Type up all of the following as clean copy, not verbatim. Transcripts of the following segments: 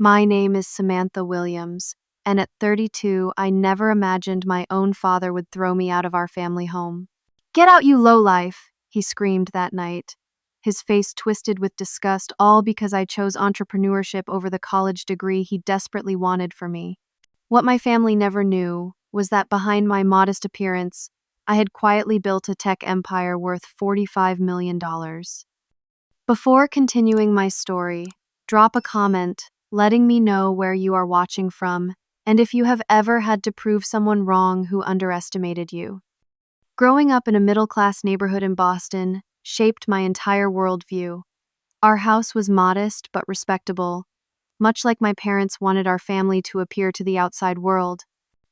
My name is Samantha Williams, and at 32, I never imagined my own father would throw me out of our family home. "Get out, you lowlife!" he screamed that night, his face twisted with disgust, all because I chose entrepreneurship over the college degree he desperately wanted for me. What my family never knew was that behind my modest appearance, I had quietly built a tech empire worth $45 million. Before continuing my story, drop a comment letting me know where you are watching from and if you have ever had to prove someone wrong who underestimated you. Growing up in a middle-class neighborhood in Boston shaped my entire worldview. Our house was modest but respectable, much like my parents wanted our family to appear to the outside world.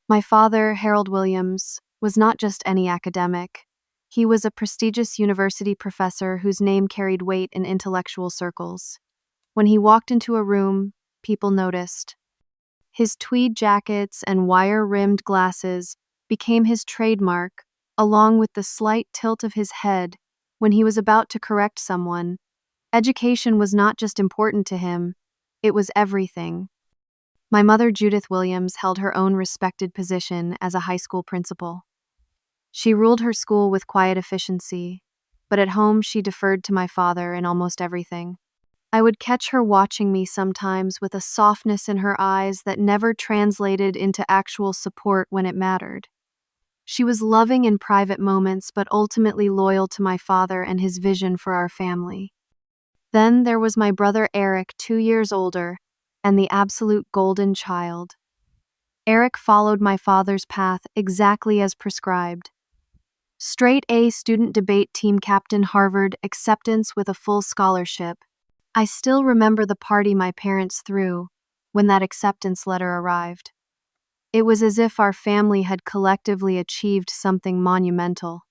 My father, Harold Williams, was not just any academic. He was a prestigious university professor whose name carried weight in intellectual circles. When he walked into a room, people noticed. His tweed jackets and wire-rimmed glasses became his trademark, along with the slight tilt of his head when he was about to correct someone. Education was not just important to him, it was everything. My mother, Judith Williams, held her own respected position as a high school principal. She ruled her school with quiet efficiency, but at home she deferred to my father in almost everything. I would catch her watching me sometimes with a softness in her eyes that never translated into actual support when it mattered. She was loving in private moments, but ultimately loyal to my father and his vision for our family. Then there was my brother Eric, 2 years older, and the absolute golden child. Eric followed my father's path exactly as prescribed. Straight A student debate team captain, Harvard, acceptance with a full scholarship. I still remember the party my parents threw when that acceptance letter arrived. It was as if our family had collectively achieved something monumental.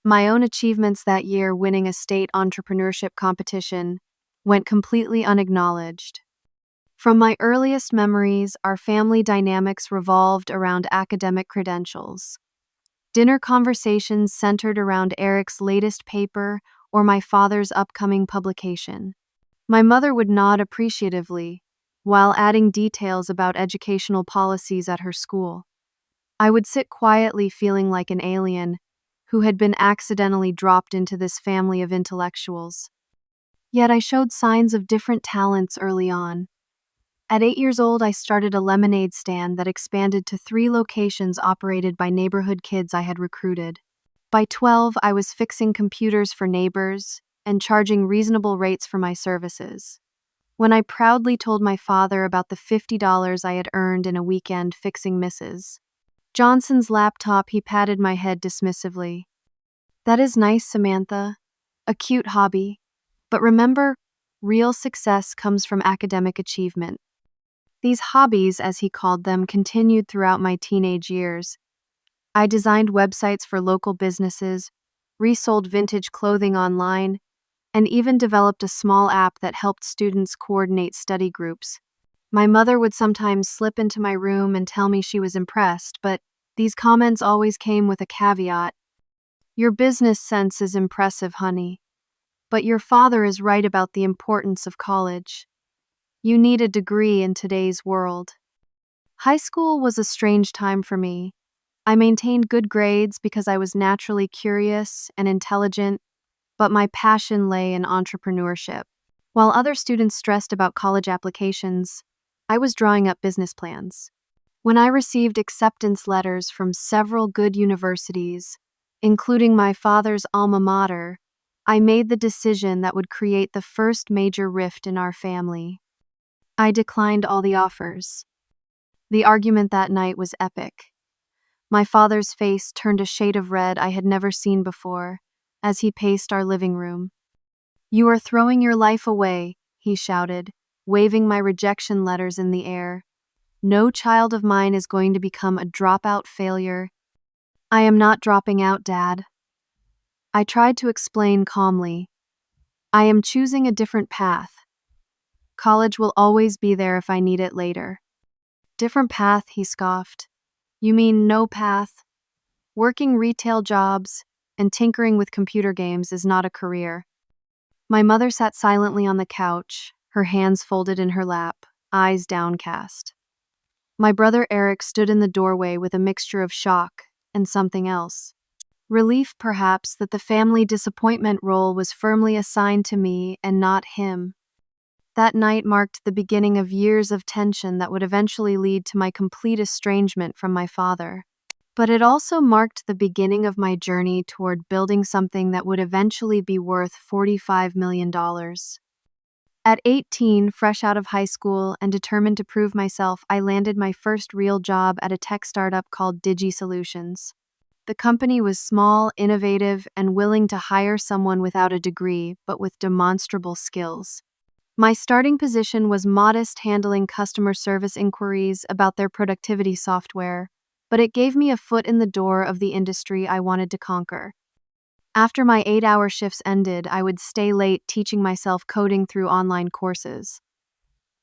My own achievements that year, winning a state entrepreneurship competition, went completely unacknowledged. From my earliest memories, our family dynamics revolved around academic credentials. Dinner conversations centered around Eric's latest paper or my father's upcoming publication. My mother would nod appreciatively, while adding details about educational policies at her school. I would sit quietly feeling like an alien who had been accidentally dropped into this family of intellectuals. Yet I showed signs of different talents early on. At 8 years old, I started a lemonade stand that expanded to 3 locations operated by neighborhood kids I had recruited. By 12, I was fixing computers for neighbors and charging reasonable rates for my services. When I proudly told my father about the $50 I had earned in a weekend fixing Mrs. Johnson's laptop, he patted my head dismissively. "That is nice, Samantha. A cute hobby. But remember, real success comes from academic achievement." These hobbies, as he called them, continued throughout my teenage years. I designed websites for local businesses, resold vintage clothing online, and even developed a small app that helped students coordinate study groups. My mother would sometimes slip into my room and tell me she was impressed, but these comments always came with a caveat. "Your business sense is impressive, honey. But your father is right about the importance of college. You need a degree in today's world." High school was a strange time for me. I maintained good grades because I was naturally curious and intelligent, but my passion lay in entrepreneurship. While other students stressed about college applications, I was drawing up business plans. When I received acceptance letters from several good universities, including my father's alma mater, I made the decision that would create the first major rift in our family. I declined all the offers. The argument that night was epic. My father's face turned a shade of red I had never seen before as he paced our living room. "You are throwing your life away," he shouted, waving my rejection letters in the air. "No child of mine is going to become a dropout failure." "I am not dropping out, Dad." I tried to explain calmly. "I am choosing a different path. College will always be there if I need it later." "Different path," he scoffed. "You mean no path? Working retail jobs and tinkering with computer games is not a career." My mother sat silently on the couch, her hands folded in her lap. eyes downcast. My brother Eric stood in the doorway with a mixture of shock and something else. Relief, perhaps, that the family disappointment role was firmly assigned to me and not him. That night marked the beginning of years of tension that would eventually lead to my complete estrangement from my father. But it also marked the beginning of my journey toward building something that would eventually be worth $45 million. At 18, fresh out of high school and determined to prove myself, I landed my first real job at a tech startup called Solutions. The company was small, innovative, and willing to hire someone without a degree, but with demonstrable skills. My starting position was modest, handling customer service inquiries about their productivity software, but it gave me a foot in the door of the industry I wanted to conquer. After my 8-hour shifts ended, I would stay late teaching myself coding through online courses.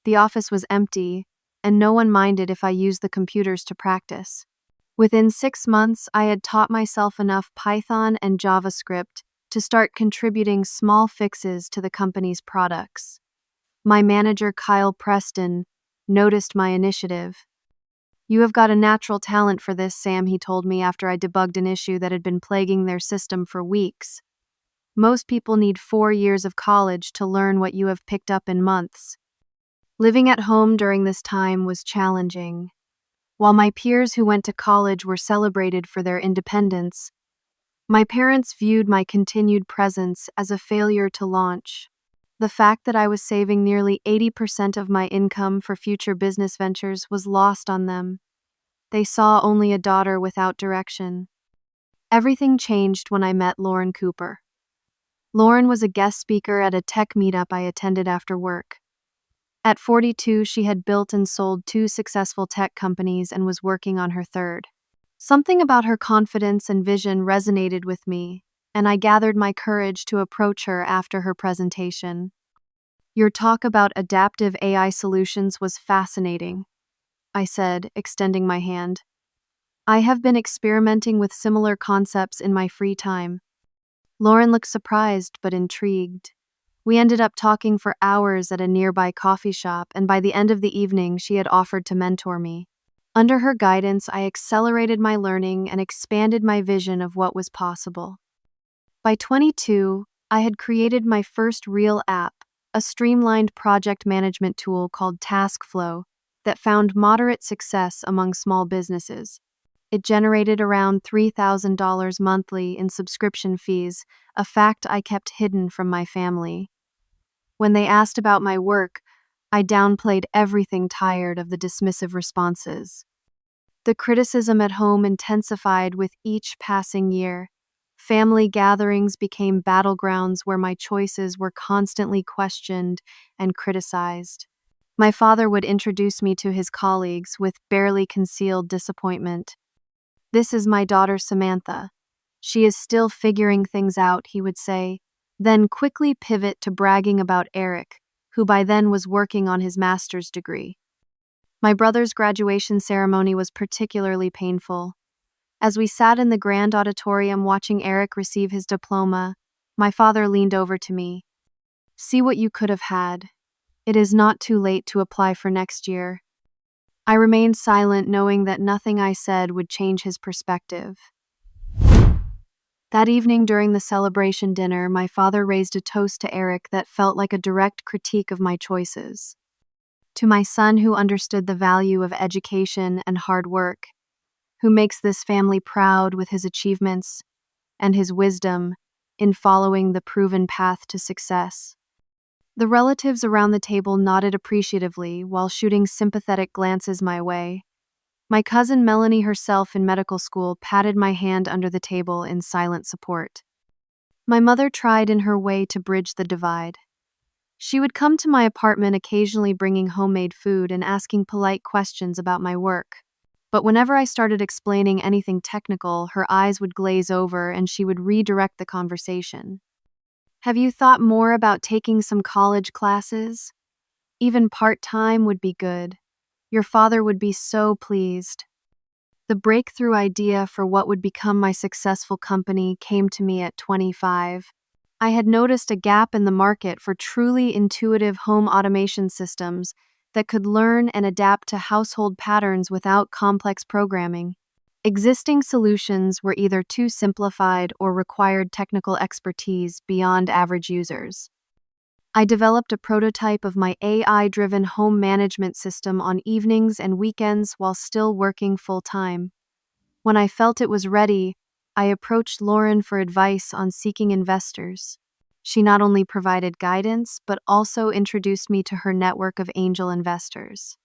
The office was empty, and no one minded if I used the computers to practice. Within 6 months, I had taught myself enough Python and JavaScript to start contributing small fixes to the company's products. My manager, Kyle Preston, noticed my initiative. "You have got a natural talent for this, Sam," he told me after I debugged an issue that had been plaguing their system for weeks. "Most people need 4 years of college to learn what you have picked up in months." Living at home during this time was challenging. While my peers who went to college were celebrated for their independence, my parents viewed my continued presence as a failure to launch. The fact that I was saving nearly 80% of my income for future business ventures was lost on them. They saw only a daughter without direction. Everything changed when I met Lauren Cooper. Lauren was a guest speaker at a tech meetup I attended after work. At 42, she had built and sold 2 successful tech companies and was working on her third. Something about her confidence and vision resonated with me, and I gathered my courage to approach her after her presentation. "Your talk about adaptive AI solutions was fascinating," I said, extending my hand. "I have been experimenting with similar concepts in my free time." Lauren looked surprised but intrigued. We ended up talking for hours at a nearby coffee shop, and by the end of the evening, she had offered to mentor me. Under her guidance, I accelerated my learning and expanded my vision of what was possible. By 22, I had created my first real app, a streamlined project management tool called TaskFlow that found moderate success among small businesses. It generated around $3,000 monthly in subscription fees, a fact I kept hidden from my family. When they asked about my work, I downplayed everything, tired of the dismissive responses. The criticism at home intensified with each passing year. Family gatherings became battlegrounds where my choices were constantly questioned and criticized. My father would introduce me to his colleagues with barely concealed disappointment. "This is my daughter Samantha. She is still figuring things out," he would say, then quickly pivot to bragging about Eric, who by then was working on his master's degree. My brother's graduation ceremony was particularly painful. As we sat in the grand auditorium watching Eric receive his diploma, my father leaned over to me. "See what you could have had. It is not too late to apply for next year." I remained silent, knowing that nothing I said would change his perspective. That evening during the celebration dinner, my father raised a toast to Eric that felt like a direct critique of my choices. "To my son who understood the value of education and hard work, who makes this family proud with his achievements and his wisdom in following the proven path to success." The relatives around the table nodded appreciatively while shooting sympathetic glances my way. My cousin Melanie, herself in medical school, patted my hand under the table in silent support. My mother tried in her way to bridge the divide. She would come to my apartment occasionally, bringing homemade food and asking polite questions about my work. But whenever I started explaining anything technical, her eyes would glaze over and she would redirect the conversation. "Have you thought more about taking some college classes? Even part-time would be good. Your father would be so pleased." The breakthrough idea for what would become my successful company came to me at 25. I had noticed a gap in the market for truly intuitive home automation systems that could learn and adapt to household patterns without complex programming. Existing solutions were either too simplified or required technical expertise beyond average users. I developed a prototype of my AI-driven home management system on evenings and weekends while still working full-time. When I felt it was ready, I approached Lauren for advice on seeking investors. She not only provided guidance, but also introduced me to her network of angel investors.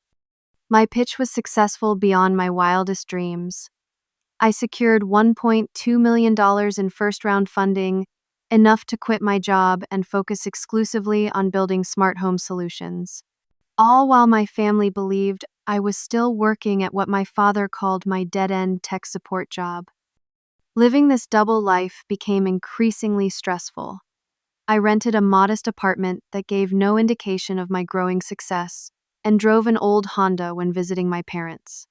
My pitch was successful beyond my wildest dreams. I secured $1.2 million in first-round funding, enough to quit my job and focus exclusively on building smart home solutions. All while my family believed I was still working at what my father called my dead-end tech support job. Living this double life became increasingly stressful. I rented a modest apartment that gave no indication of my growing success and drove an old Honda when visiting my parents.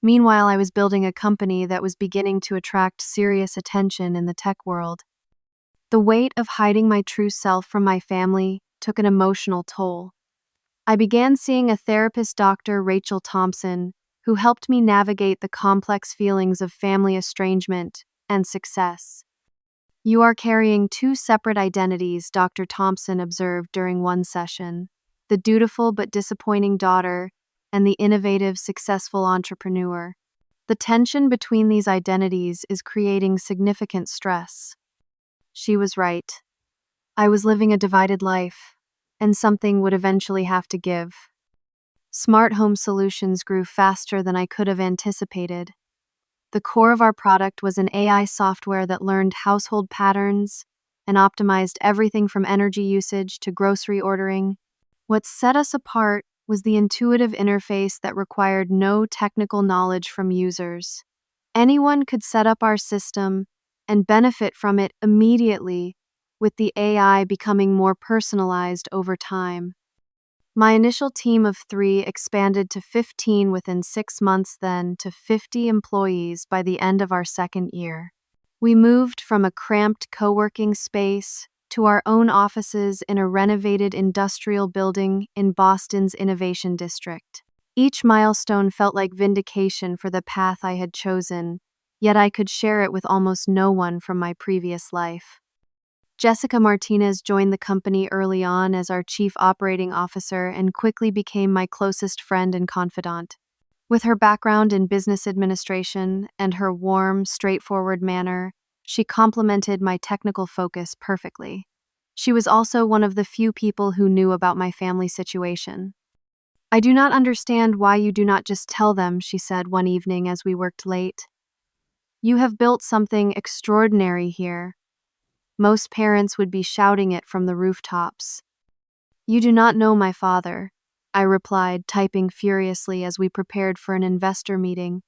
Meanwhile, I was building a company that was beginning to attract serious attention in the tech world. The weight of hiding my true self from my family took an emotional toll. I began seeing a therapist, Dr. Rachel Thompson, who helped me navigate the complex feelings of family estrangement and success. "You are carrying two separate identities," Dr. Thompson observed during one session: the dutiful but disappointing daughter and the innovative, successful entrepreneur. The tension between these identities is creating significant stress. She was right. I was living a divided life, and something would eventually have to give. Smart home solutions grew faster than I could have anticipated. The core of our product was an AI software that learned household patterns and optimized everything from energy usage to grocery ordering. What set us apart was the intuitive interface that required no technical knowledge from users. Anyone could set up our system and benefit from it immediately, with the AI becoming more personalized over time. My initial team of 3 expanded to 15 within 6 months, then to 50 employees by the end of our second year. We moved from a cramped co-working space to our own offices in a renovated industrial building in Boston's Innovation District. Each milestone felt like vindication for the path I had chosen, yet I could share it with almost no one from my previous life. Jessica Martinez joined the company early on as our chief operating officer and quickly became my closest friend and confidant. With her background in business administration and her warm, straightforward manner, she complemented my technical focus perfectly. She was also one of the few people who knew about my family situation. "I do not understand why you do not just tell them," she said one evening as we worked late. "You have built something extraordinary here. Most parents would be shouting it from the rooftops." "You do not know my father," I replied, typing furiously as we prepared for an investor meeting.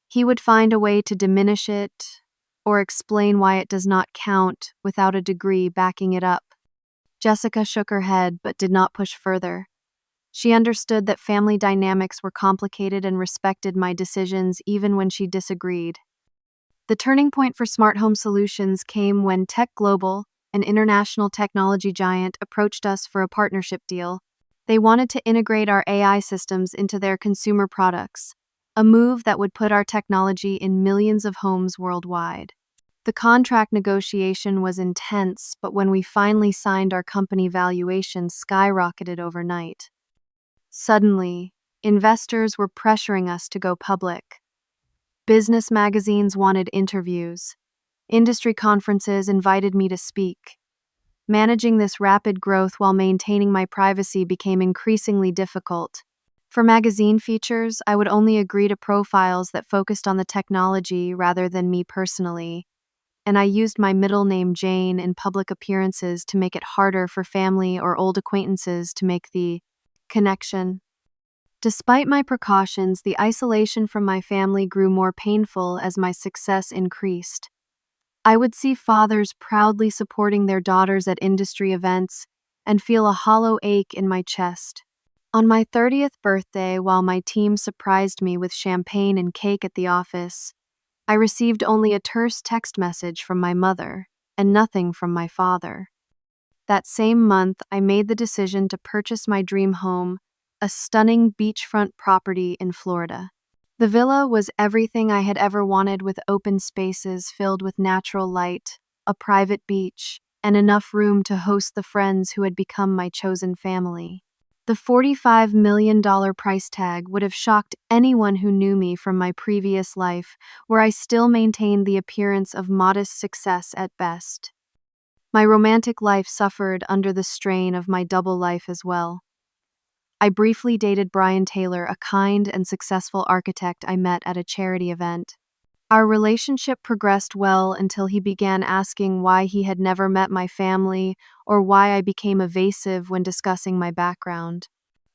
"He would find a way to diminish it or explain why it does not count without a degree backing it up." Jessica shook her head but did not push further. She understood that family dynamics were complicated and respected my decisions even when she disagreed. The turning point for Smart Home Solutions came when Tech Global, an international technology giant, approached us for a partnership deal. They wanted to integrate our AI systems into their consumer products, a move that would put our technology in millions of homes worldwide. The contract negotiation was intense, but when we finally signed, our company valuation skyrocketed overnight. Suddenly, investors were pressuring us to go public. Business magazines wanted interviews. Industry conferences invited me to speak. Managing this rapid growth while maintaining my privacy became increasingly difficult. For magazine features, I would only agree to profiles that focused on the technology rather than me personally, and I used my middle name Jane in public appearances to make it harder for family or old acquaintances to make the connection. Despite my precautions, the isolation from my family grew more painful as my success increased. I would see fathers proudly supporting their daughters at industry events and feel a hollow ache in my chest. On my 30th birthday, while my team surprised me with champagne and cake at the office, I received only a terse text message from my mother and nothing from my father. That same month, I made the decision to purchase my dream home, a stunning beachfront property in Florida. The villa was everything I had ever wanted, with open spaces filled with natural light, a private beach, and enough room to host the friends who had become my chosen family. The $45 million price tag would have shocked anyone who knew me from my previous life, where I still maintained the appearance of modest success at best. My romantic life suffered under the strain of my double life as well. I briefly dated Brian Taylor, a kind and successful architect I met at a charity event. Our relationship progressed well until he began asking why he had never met my family or why I became evasive when discussing my background.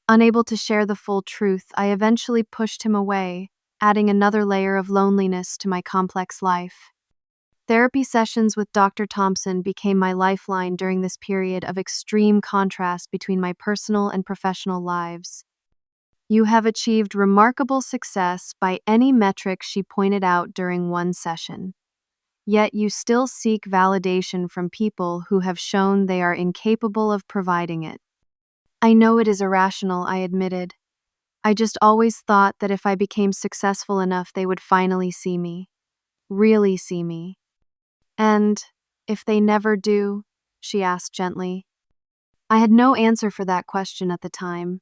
Unable to share the full truth, I eventually pushed him away, adding another layer of loneliness to my complex life. Therapy sessions with Dr. Thompson became my lifeline during this period of extreme contrast between my personal and professional lives. "You have achieved remarkable success by any metric," she pointed out during one session. "Yet you still seek validation from people who have shown they are incapable of providing it." "I know it is irrational," I admitted. "I just always thought that if I became successful enough, they would finally see me. Really see me." "And if they never do?" she asked gently. I had no answer for that question at the time.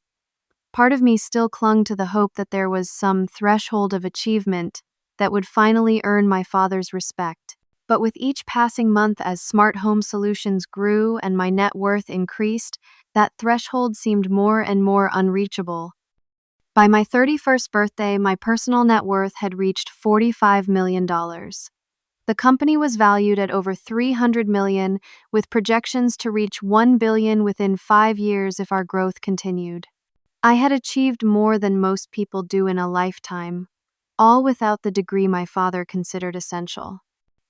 Part of me still clung to the hope that there was some threshold of achievement that would finally earn my father's respect. But with each passing month, as smart home solutions grew and my net worth increased, that threshold seemed more and more unreachable. By my 31st birthday, my personal net worth had reached $45 million. The company was valued at over $300 million, with projections to reach $1 billion within 5 years if our growth continued. I had achieved more than most people do in a lifetime, all without the degree my father considered essential.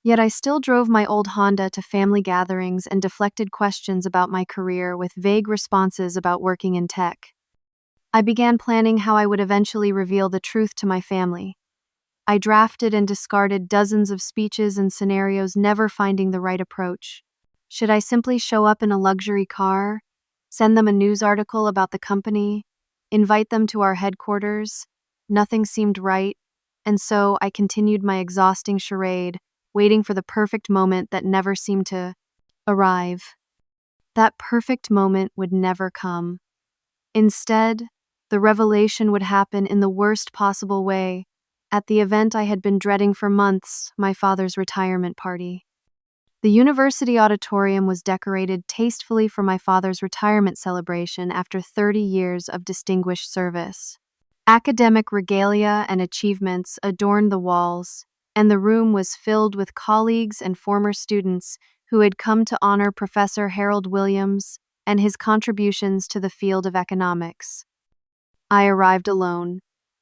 Yet I still drove my old Honda to family gatherings and deflected questions about my career with vague responses about working in tech. I began planning how I would eventually reveal the truth to my family. I drafted and discarded dozens of speeches and scenarios, never finding the right approach. Should I simply show up in a luxury car, send them a news article about the company, invite them to our headquarters? Nothing seemed right, and so I continued my exhausting charade, waiting for the perfect moment that never seemed to arrive. That perfect moment would never come. Instead, the revelation would happen in the worst possible way, at the event I had been dreading for months, my father's retirement party. The university auditorium was decorated tastefully for my father's retirement celebration after 30 years of distinguished service. Academic regalia and achievements adorned the walls, and the room was filled with colleagues and former students who had come to honor Professor Harold Williams and his contributions to the field of economics. I arrived alone,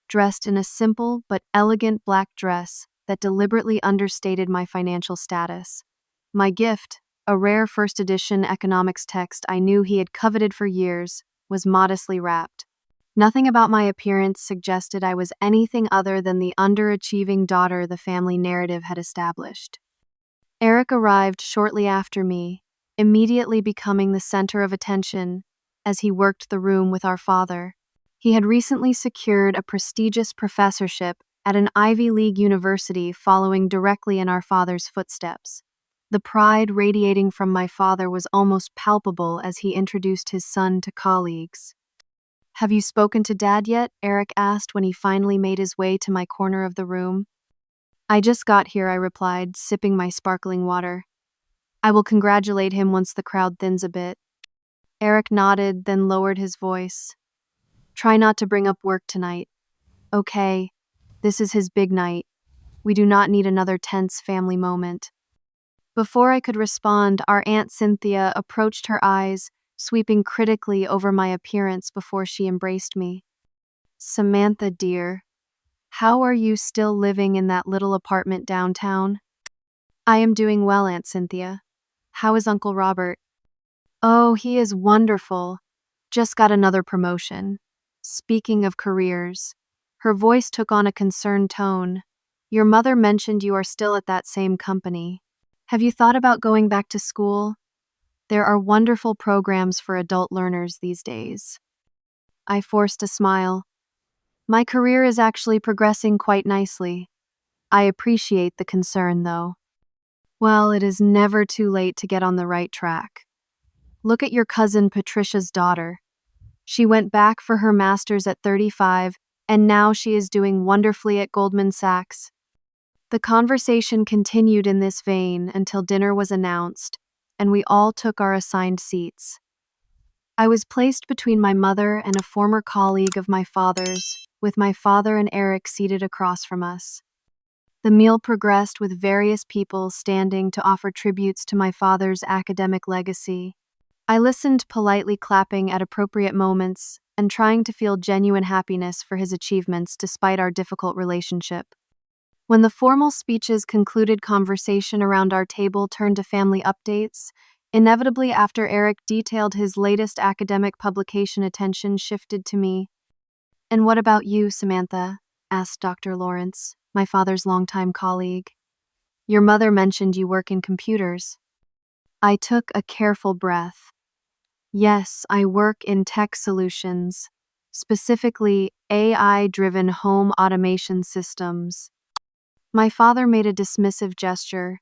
dressed in a simple but elegant black dress that deliberately understated my financial status. My gift, a rare first edition economics text I knew he had coveted for years, was modestly wrapped. Nothing about my appearance suggested I was anything other than the underachieving daughter the family narrative had established. Eric arrived shortly after me, immediately becoming the center of attention as he worked the room with our father. He had recently secured a prestigious professorship at an Ivy League university, following directly in our father's footsteps. The pride radiating from my father was almost palpable as he introduced his son to colleagues. "Have you spoken to Dad yet?" Eric asked when he finally made his way to my corner of the room. "I just got here," I replied, sipping my sparkling water. "I will congratulate him once the crowd thins a bit." Eric nodded, then lowered his voice. "Try not to bring up work tonight. Okay, this is his big night. We do not need another tense family moment." Before I could respond, our Aunt Cynthia approached, her eyes sweeping critically over my appearance before she embraced me. "Samantha, dear, how are you still living in that little apartment downtown?" "I am doing well, Aunt Cynthia. How is Uncle Robert?" "Oh, he is wonderful. Just got another promotion. Speaking of careers," her voice took on a concerned tone, "your mother mentioned you are still at that same company. Have you thought about going back to school? There are wonderful programs for adult learners these days." I forced a smile. My career is actually progressing quite nicely. I appreciate the concern, though. Well, it is never too late to get on the right track. Look at your cousin Patricia's daughter. She went back for her master's at 35, and now she is doing wonderfully at Goldman Sachs. The conversation continued in this vein until dinner was announced, and we all took our assigned seats. I was placed between my mother and a former colleague of my father's, with my father and Eric seated across from us. The meal progressed with various people standing to offer tributes to my father's academic legacy. I listened, politely clapping at appropriate moments and trying to feel genuine happiness for his achievements despite our difficult relationship. When the formal speeches concluded, conversation around our table turned to family updates. Inevitably, after Eric detailed his latest academic publication, attention shifted to me. "And what about you, Samantha?" asked Dr. Lawrence, my father's longtime colleague. "Your mother mentioned you work in computers." I took a careful breath. Yes, I work in tech solutions, specifically AI-driven home automation systems. My father made a dismissive gesture.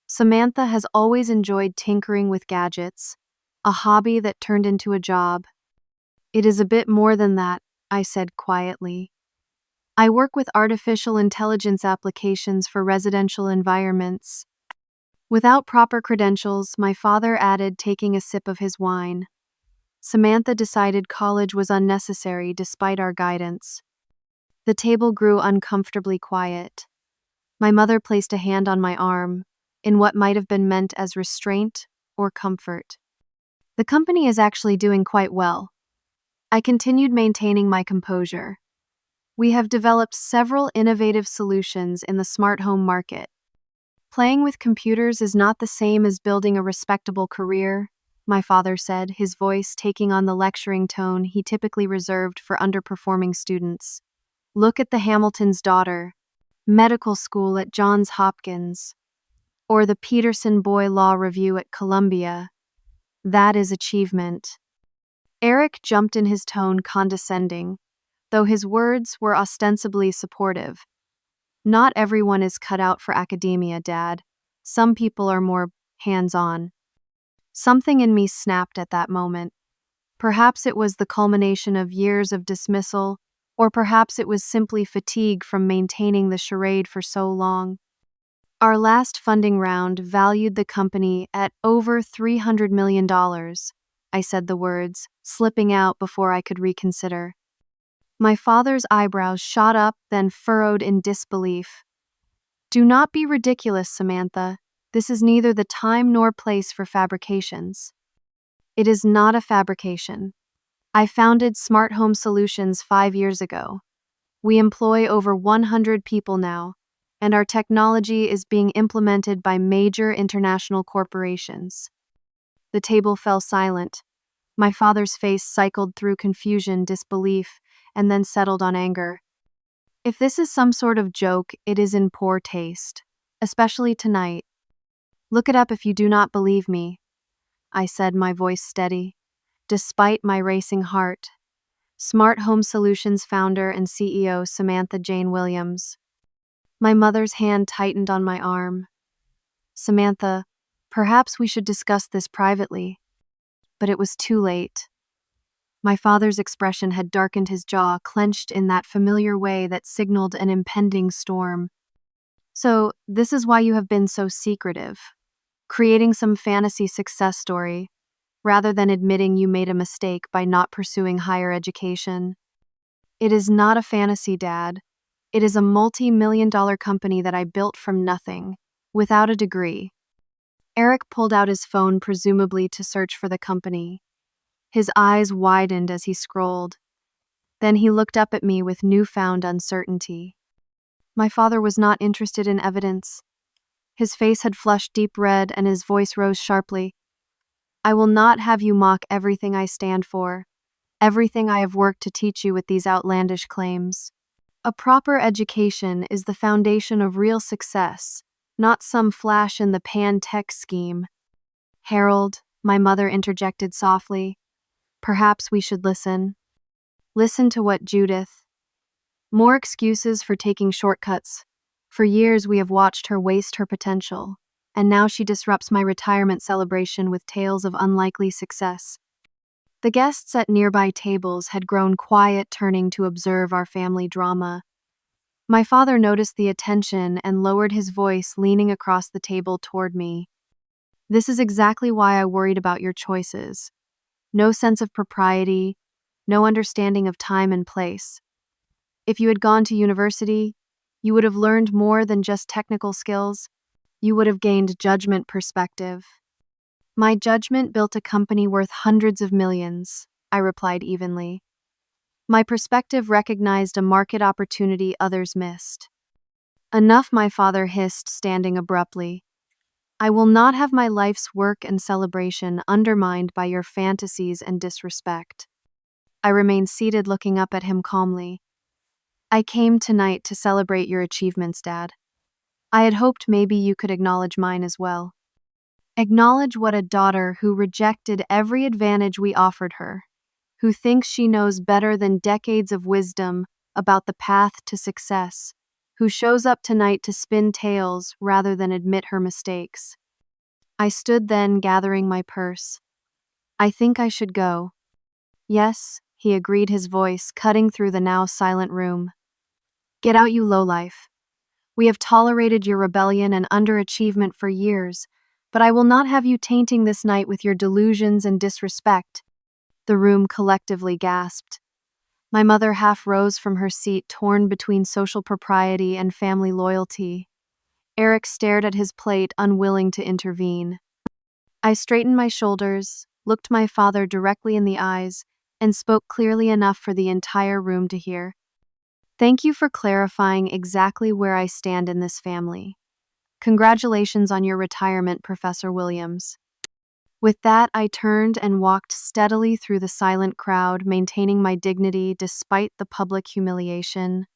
Samantha has always enjoyed tinkering with gadgets, a hobby that turned into a job. "It is a bit more than that," I said quietly. "I work with artificial intelligence applications for residential environments." Without proper credentials, my father added, taking a sip of his wine. Samantha decided college was unnecessary despite our guidance. The table grew uncomfortably quiet. My mother placed a hand on my arm, in what might have been meant as restraint or comfort. "The company is actually doing quite well." I continued, maintaining my composure. "We have developed several innovative solutions in the smart home market. Playing with computers is not the same as building a respectable career," my father said, his voice taking on the lecturing tone he typically reserved for underperforming students. "Look at the Hamilton's daughter, medical school at Johns Hopkins, or the Peterson Boy Law Review at Columbia. That is achievement." Eric jumped in, his tone condescending, though his words were ostensibly supportive. "Not everyone is cut out for academia, Dad. Some people are more hands-on." Something in me snapped at that moment. Perhaps it was the culmination of years of dismissal, or perhaps it was simply fatigue from maintaining the charade for so long. Our last funding round valued the company at over $300 million. I said the words, slipping out before I could reconsider. My father's eyebrows shot up, then furrowed in disbelief. "Do not be ridiculous, Samantha. This is neither the time nor place for fabrications." "It is not a fabrication. I founded Smart Home Solutions 5 years ago. We employ over 100 people now, and our technology is being implemented by major international corporations." The table fell silent. My father's face cycled through confusion, disbelief, and then settled on anger. "If this is some sort of joke, it is in poor taste, especially tonight. Look it up if you do not believe me," I said, my voice steady. Despite my racing heart. Smart Home Solutions founder and CEO Samantha Jane Williams. My mother's hand tightened on my arm. "Samantha, perhaps we should discuss this privately." But it was too late. My father's expression had darkened, his jaw clenched in that familiar way that signaled an impending storm. "So, this is why you have been so secretive, creating some fantasy success story, rather than admitting you made a mistake by not pursuing higher education." "It is not a fantasy, Dad. It is a multi-million-dollar company that I built from nothing, without a degree." Eric pulled out his phone, presumably to search for the company. His eyes widened as he scrolled. Then he looked up at me with newfound uncertainty. My father was not interested in evidence. His face had flushed deep red and his voice rose sharply. "I will not have you mock everything I stand for, everything I have worked to teach you with these outlandish claims. A proper education is the foundation of real success, not some flash-in-the-pan tech scheme." "Harold," my mother interjected softly, "perhaps we should listen." Listen to what Judith. More excuses for taking shortcuts. For years we have watched her waste her potential, and now she disrupts my retirement celebration with tales of unlikely success. The guests at nearby tables had grown quiet, turning to observe our family drama. My father noticed the attention and lowered his voice, leaning across the table toward me. This is exactly why I worried about your choices. No sense of propriety, no understanding of time and place. If you had gone to university, you would have learned more than just technical skills. You would have gained judgment perspective. My judgment built a company worth hundreds of millions, I replied evenly. My perspective recognized a market opportunity others missed. Enough, my father hissed, standing abruptly. I will not have my life's work and celebration undermined by your fantasies and disrespect. I remained seated, looking up at him calmly. I came tonight to celebrate your achievements, Dad. I had hoped maybe you could acknowledge mine as well. Acknowledge what a daughter who rejected every advantage we offered her, who thinks she knows better than decades of wisdom about the path to success, who shows up tonight to spin tales rather than admit her mistakes. I stood then, gathering my purse. I think I should go. Yes, he agreed, his voice cutting through the now silent room. Get out, you lowlife. We have tolerated your rebellion and underachievement for years, but I will not have you tainting this night with your delusions and disrespect. The room collectively gasped. My mother half rose from her seat, torn between social propriety and family loyalty. Eric stared at his plate, unwilling to intervene. I straightened my shoulders, looked my father directly in the eyes, and spoke clearly enough for the entire room to hear. Thank you for clarifying exactly where I stand in this family. Congratulations on your retirement, Professor Williams. With that, I turned and walked steadily through the silent crowd, maintaining my dignity despite the public humiliation.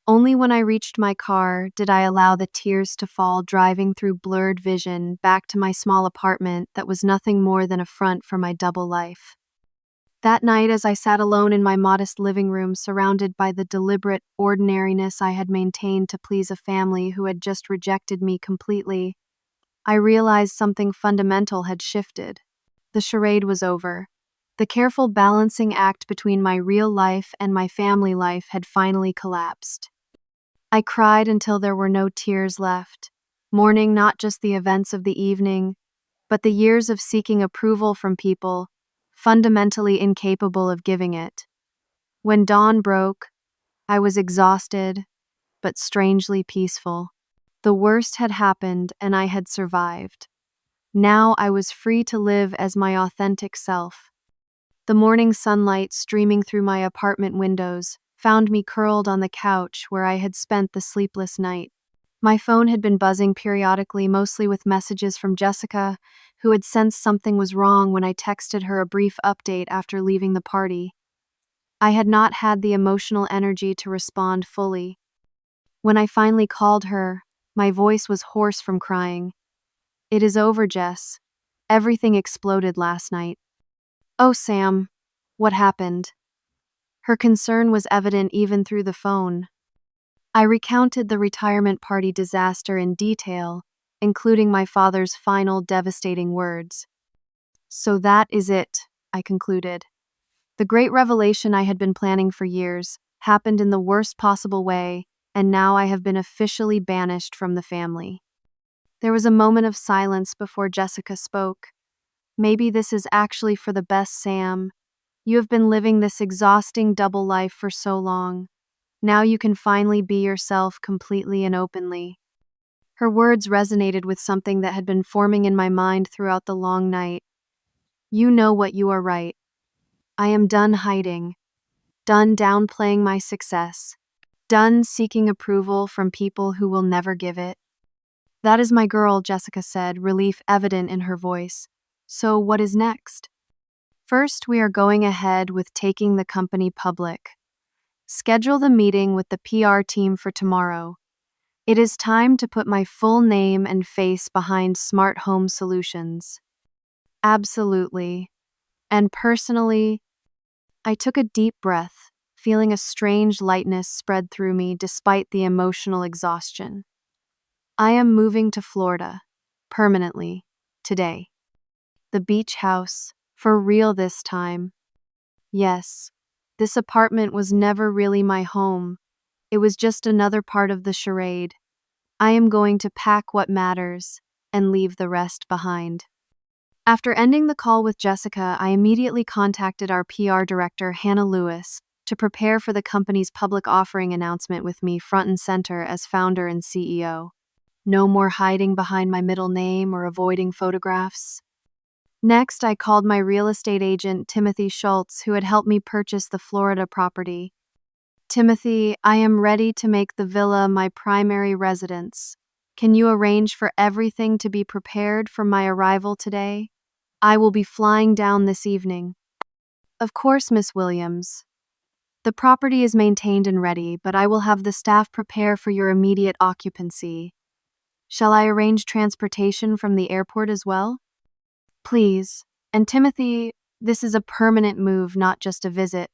Only when I reached my car did I allow the tears to fall, driving through blurred vision back to my small apartment that was nothing more than a front for my double life. That night, as I sat alone in my modest living room, surrounded by the deliberate ordinariness I had maintained to please a family who had just rejected me completely, I realized something fundamental had shifted. The charade was over. The careful balancing act between my real life and my family life had finally collapsed. I cried until there were no tears left, mourning not just the events of the evening, but the years of seeking approval from people fundamentally incapable of giving it. When dawn broke, I was exhausted, but strangely peaceful. The worst had happened and I had survived. Now I was free to live as my authentic self. The morning sunlight streaming through my apartment windows found me curled on the couch where I had spent the sleepless night. My phone had been buzzing periodically, mostly with messages from Jessica, who had sensed something was wrong when I texted her a brief update after leaving the party. I had not had the emotional energy to respond fully. When I finally called her, my voice was hoarse from crying. It is over, Jess. Everything exploded last night. Oh, Sam, what happened? Her concern was evident even through the phone. I recounted the retirement party disaster in detail, including my father's final devastating words. So that is it, I concluded. The great revelation I had been planning for years happened in the worst possible way, and now I have been officially banished from the family. There was a moment of silence before Jessica spoke. Maybe this is actually for the best, Sam. You have been living this exhausting double life for so long. Now you can finally be yourself completely and openly. Her words resonated with something that had been forming in my mind throughout the long night. You know what, you are right. I am done hiding, done downplaying my success, done seeking approval from people who will never give it. That is my girl, Jessica said, relief evident in her voice. So what is next? First, we are going ahead with taking the company public. Schedule the meeting with the PR team for tomorrow. It is time to put my full name and face behind Smart Home Solutions. Absolutely. And personally, I took a deep breath, feeling a strange lightness spread through me despite the emotional exhaustion. I am moving to Florida, permanently, today. The beach house, for real this time. Yes, this apartment was never really my home. It was just another part of the charade. I am going to pack what matters and leave the rest behind. After ending the call with Jessica, I immediately contacted our PR director, Hannah Lewis, to prepare for the company's public offering announcement with me front and center as founder and CEO. No more hiding behind my middle name or avoiding photographs. Next, I called my real estate agent, Timothy Schultz, who had helped me purchase the Florida property. Timothy, I am ready to make the villa my primary residence. Can you arrange for everything to be prepared for my arrival today? I will be flying down this evening. Of course, Miss Williams. The property is maintained and ready, but I will have the staff prepare for your immediate occupancy. Shall I arrange transportation from the airport as well? Please. And Timothy, this is a permanent move, not just a visit.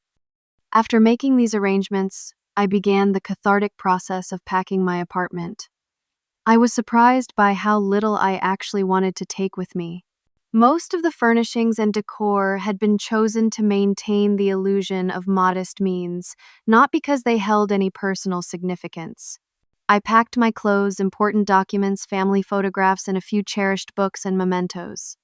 After making these arrangements, I began the cathartic process of packing my apartment. I was surprised by how little I actually wanted to take with me. Most of the furnishings and decor had been chosen to maintain the illusion of modest means, not because they held any personal significance. I packed my clothes, important documents, family photographs, and a few cherished books and mementos.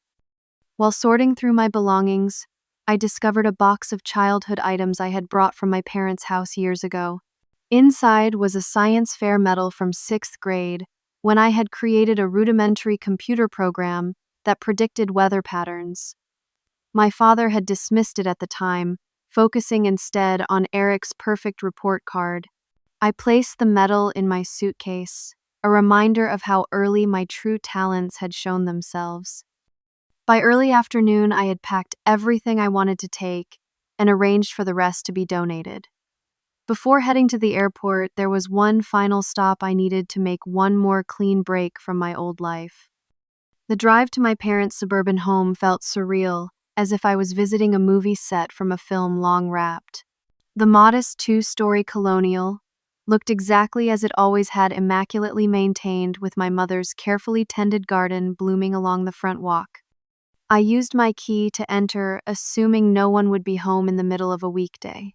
While sorting through my belongings, I discovered a box of childhood items I had brought from my parents' house years ago. Inside was a science fair medal from 6th grade, when I had created a rudimentary computer program that predicted weather patterns. My father had dismissed it at the time, focusing instead on Eric's perfect report card. I placed the medal in my suitcase, a reminder of how early my true talents had shown themselves. By early afternoon, I had packed everything I wanted to take and arranged for the rest to be donated. Before heading to the airport, there was one final stop I needed to make one more clean break from my old life. The drive to my parents' suburban home felt surreal, as if I was visiting a movie set from a film long wrapped. The modest 2-story colonial looked exactly as it always had, immaculately maintained, with my mother's carefully tended garden blooming along the front walk. I used my key to enter, assuming no one would be home in the middle of a weekday.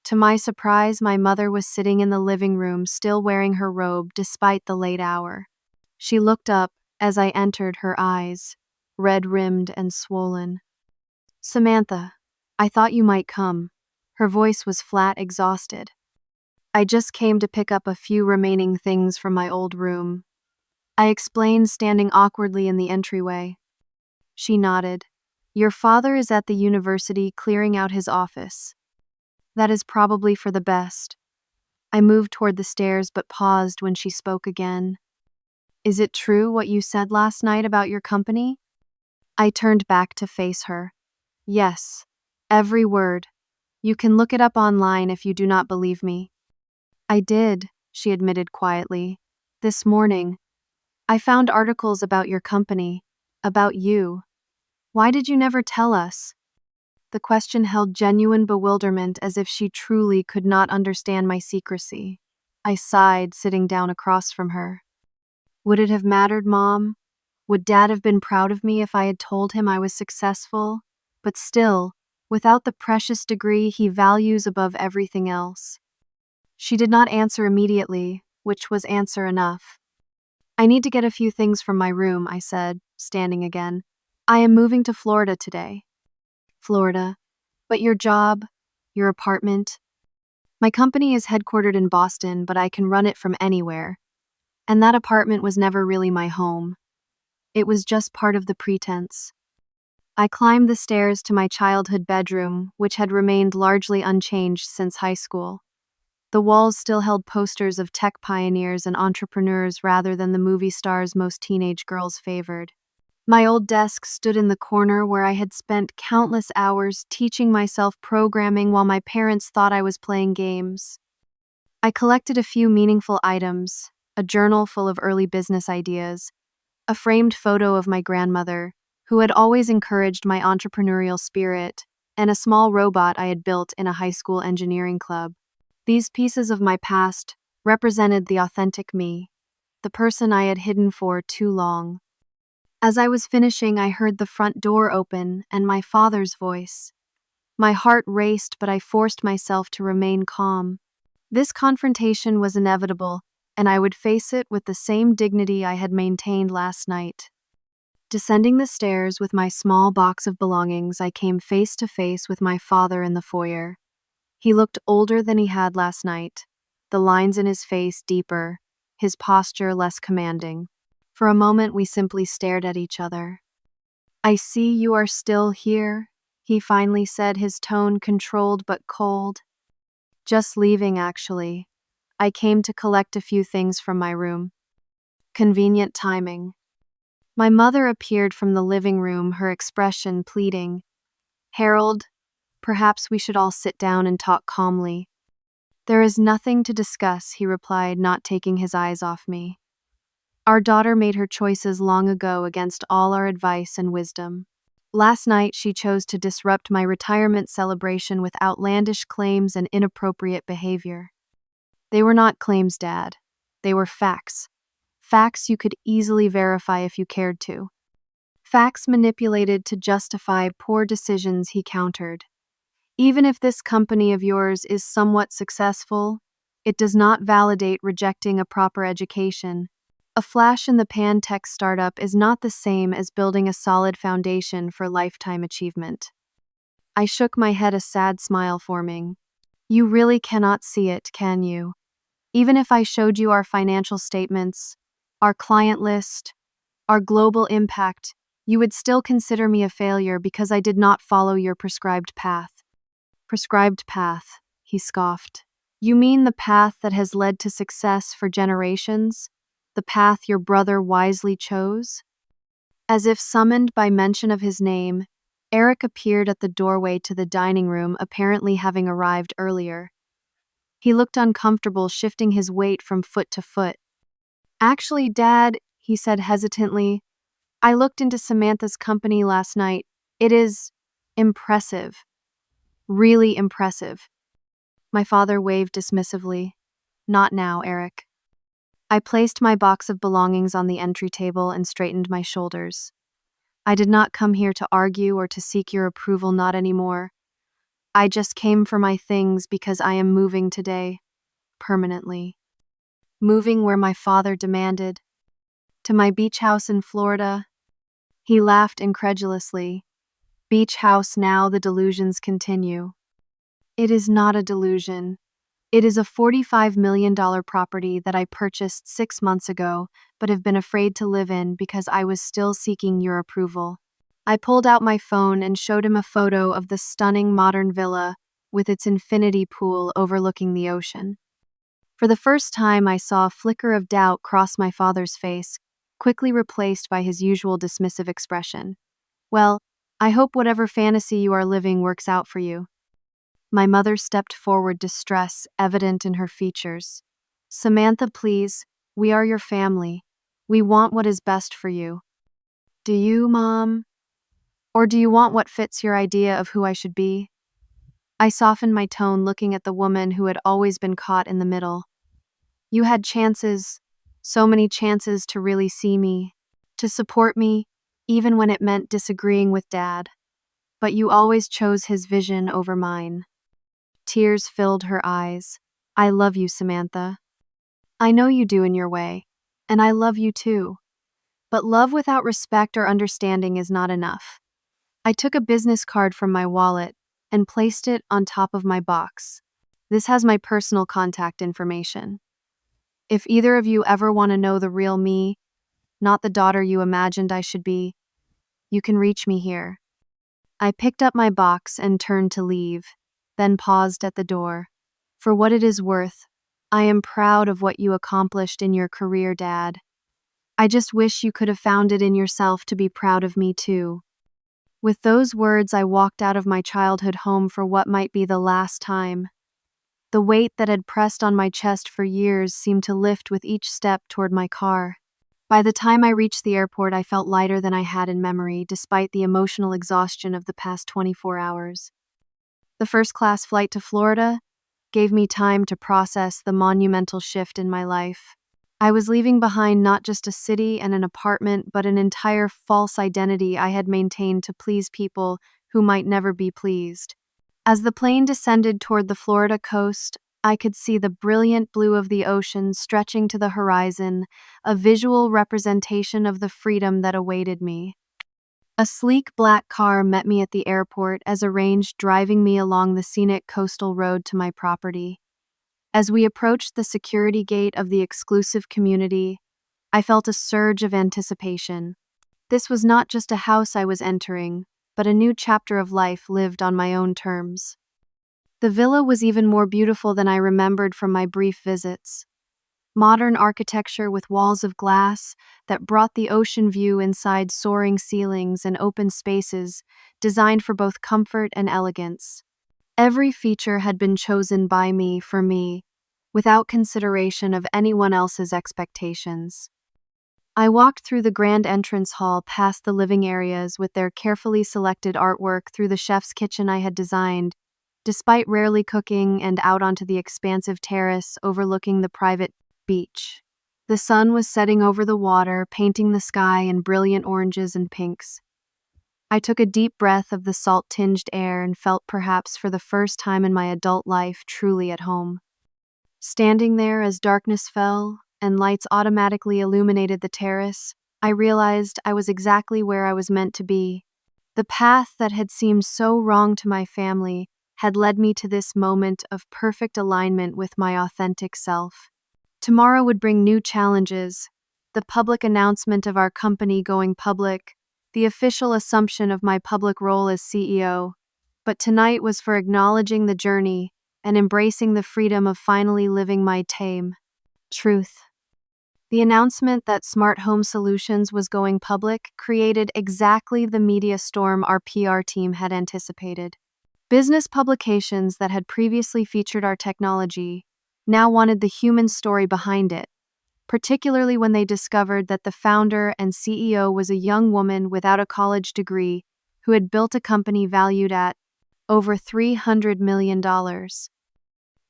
To my surprise, my mother was sitting in the living room, still wearing her robe despite the late hour. She looked up as I entered, her eyes red-rimmed and swollen. "Samantha, I thought you might come." Her voice was flat, exhausted. "I just came to pick up a few remaining things from my old room," I explained, standing awkwardly in the entryway. She nodded. "Your father is at the university clearing out his office. That is probably for the best." I moved toward the stairs but paused when she spoke again. "Is it true what you said last night about your company?" I turned back to face her. "Yes, every word. You can look it up online if you do not believe me." "I did," she admitted quietly. "This morning. I found articles about your company, about you. Why did you never tell us?" The question held genuine bewilderment, as if she truly could not understand my secrecy. I sighed, sitting down across from her. "Would it have mattered, Mom? Would Dad have been proud of me if I had told him I was successful? But still, without the precious degree he values above everything else." She did not answer immediately, which was answer enough. "I need to get a few things from my room," I said, standing again. "I am moving to Florida today." "Florida? But your job, your apartment?" "My company is headquartered in Boston, but I can run it from anywhere. And that apartment was never really my home. It was just part of the pretense." I climbed the stairs to my childhood bedroom, which had remained largely unchanged since high school. The walls still held posters of tech pioneers and entrepreneurs rather than the movie stars most teenage girls favored. My old desk stood in the corner where I had spent countless hours teaching myself programming while my parents thought I was playing games. I collected a few meaningful items: a journal full of early business ideas, a framed photo of my grandmother, who had always encouraged my entrepreneurial spirit, and a small robot I had built in a high school engineering club. These pieces of my past represented the authentic me, the person I had hidden for too long. As I was finishing, I heard the front door open and my father's voice. My heart raced, but I forced myself to remain calm. This confrontation was inevitable, and I would face it with the same dignity I had maintained last night. Descending the stairs with my small box of belongings, I came face to face with my father in the foyer. He looked older than he had last night, the lines in his face deeper, his posture less commanding. For a moment, we simply stared at each other. "I see you are still here," he finally said, his tone controlled but cold. "Just leaving, actually. I came to collect a few things from my room." Convenient timing. My mother appeared from the living room, her expression pleading. "Harold, perhaps we should all sit down and talk calmly." "There is nothing to discuss," he replied, not taking his eyes off me. "Our daughter made her choices long ago against all our advice and wisdom. Last night, she chose to disrupt my retirement celebration with outlandish claims and inappropriate behavior." "They were not claims, Dad. They were facts. Facts you could easily verify if you cared to. Facts manipulated to justify poor decisions," he countered. "Even if this company of yours is somewhat successful, it does not validate rejecting a proper education. A flash-in-the-pan tech startup is not the same as building a solid foundation for lifetime achievement." I shook my head, a sad smile forming. "You really cannot see it, can you? Even if I showed you our financial statements, our client list, our global impact, you would still consider me a failure because I did not follow your prescribed path." "Prescribed path," he scoffed. "You mean the path that has led to success for generations? The path your brother wisely chose?" As if summoned by mention of his name, Eric appeared at the doorway to the dining room, apparently having arrived earlier. He looked uncomfortable, shifting his weight from foot to foot. "Actually, Dad," he said hesitantly, "I looked into Samantha's company last night. It is impressive. Really impressive." My father waved dismissively. "Not now, Eric." I placed my box of belongings on the entry table and straightened my shoulders. "I did not come here to argue or to seek your approval, not anymore. I just came for my things because I am moving today. Permanently. Moving where my father demanded. To my beach house in Florida." He laughed incredulously. "Beach house now, the delusions continue." "It is not a delusion. It is a $45 million property that I purchased 6 months ago, but have been afraid to live in because I was still seeking your approval." I pulled out my phone and showed him a photo of the stunning modern villa with its infinity pool overlooking the ocean. For the first time, I saw a flicker of doubt cross my father's face, quickly replaced by his usual dismissive expression. "Well, I hope whatever fantasy you are living works out for you." My mother stepped forward, distress evident in her features. "Samantha, please, we are your family. We want what is best for you." "Do you, Mom? Or do you want what fits your idea of who I should be?" I softened my tone, looking at the woman who had always been caught in the middle. "You had chances, so many chances to really see me, to support me, even when it meant disagreeing with Dad. But you always chose his vision over mine." Tears filled her eyes. "I love you, Samantha. I know you do in your way, and I love you too. But love without respect or understanding is not enough." I took a business card from my wallet and placed it on top of my box. "This has my personal contact information. If either of you ever want to know the real me, not the daughter you imagined I should be, you can reach me here." I picked up my box and turned to leave, then paused at the door. "For what it is worth, I am proud of what you accomplished in your career, Dad. I just wish you could have found it in yourself to be proud of me too." With those words, I walked out of my childhood home for what might be the last time. The weight that had pressed on my chest for years seemed to lift with each step toward my car. By the time I reached the airport, I felt lighter than I had in memory, despite the emotional exhaustion of the past 24 hours. The first-class flight to Florida gave me time to process the monumental shift in my life. I was leaving behind not just a city and an apartment, but an entire false identity I had maintained to please people who might never be pleased. As the plane descended toward the Florida coast, I could see the brilliant blue of the ocean stretching to the horizon, a visual representation of the freedom that awaited me. A sleek black car met me at the airport as arranged, driving me along the scenic coastal road to my property. As we approached the security gate of the exclusive community, I felt a surge of anticipation. This was not just a house I was entering, but a new chapter of life lived on my own terms. The villa was even more beautiful than I remembered from my brief visits. Modern architecture with walls of glass that brought the ocean view inside soaring ceilings and open spaces designed for both comfort and elegance. Every feature had been chosen by me for me, without consideration of anyone else's expectations. I walked through the grand entrance hall past the living areas with their carefully selected artwork through the chef's kitchen I had designed, despite rarely cooking, and out onto the expansive terrace overlooking the private beach. The sun was setting over the water, painting the sky in brilliant oranges and pinks. I took a deep breath of the salt-tinged air and felt, perhaps for the first time in my adult life, truly at home. Standing there as darkness fell and lights automatically illuminated the terrace, I realized I was exactly where I was meant to be. The path that had seemed so wrong to my family had led me to this moment of perfect alignment with my authentic self. Tomorrow would bring new challenges: the public announcement of our company going public, the official assumption of my public role as CEO. But tonight was for acknowledging the journey and embracing the freedom of finally living my tame truth. The announcement that Smart Home Solutions was going public created exactly the media storm our PR team had anticipated. Business publications that had previously featured our technology now wanted the human story behind it, particularly when they discovered that the founder and CEO was a young woman without a college degree who had built a company valued at over $300 million.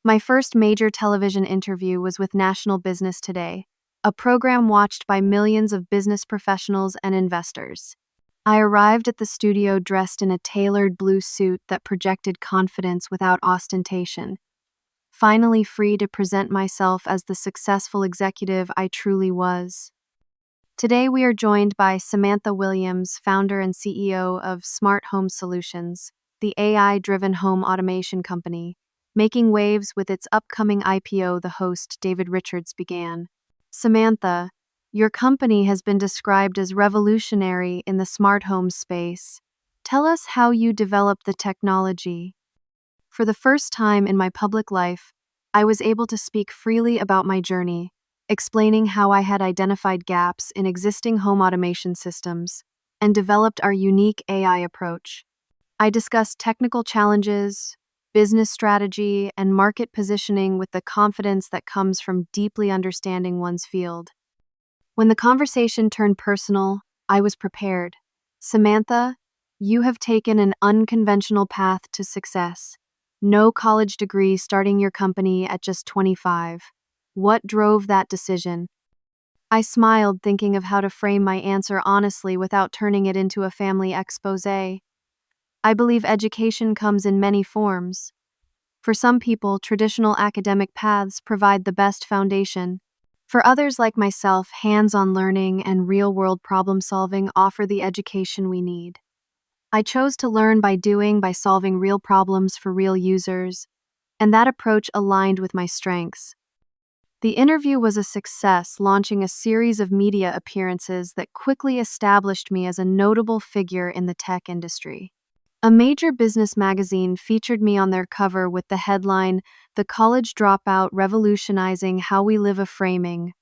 My first major television interview was with National Business Today, a program watched by millions of business professionals and investors. I arrived at the studio dressed in a tailored blue suit that projected confidence without ostentation, finally free to present myself as the successful executive I truly was. Today we are joined by Samantha Williams, founder and CEO of Smart Home Solutions, the AI-driven home automation company, making waves with its upcoming IPO. The host, David Richards, began. Samantha, your company has been described as revolutionary in the smart home space. Tell us how you developed the technology. For the first time in my public life, I was able to speak freely about my journey, explaining how I had identified gaps in existing home automation systems and developed our unique AI approach. I discussed technical challenges, business strategy, and market positioning with the confidence that comes from deeply understanding one's field. When the conversation turned personal, I was prepared. Samantha, you have taken an unconventional path to success. No college degree, starting your company at just 25. What drove that decision? I smiled, thinking of how to frame my answer honestly without turning it into a family expose. I believe education comes in many forms. For some people, traditional academic paths provide the best foundation. For others like myself, hands-on learning and real-world problem-solving offer the education we need. I chose to learn by doing, by solving real problems for real users, and that approach aligned with my strengths. The interview was a success, launching a series of media appearances that quickly established me as a notable figure in the tech industry. A major business magazine featured me on their cover with the headline, "The College Dropout Revolutionizing How We Live," a framing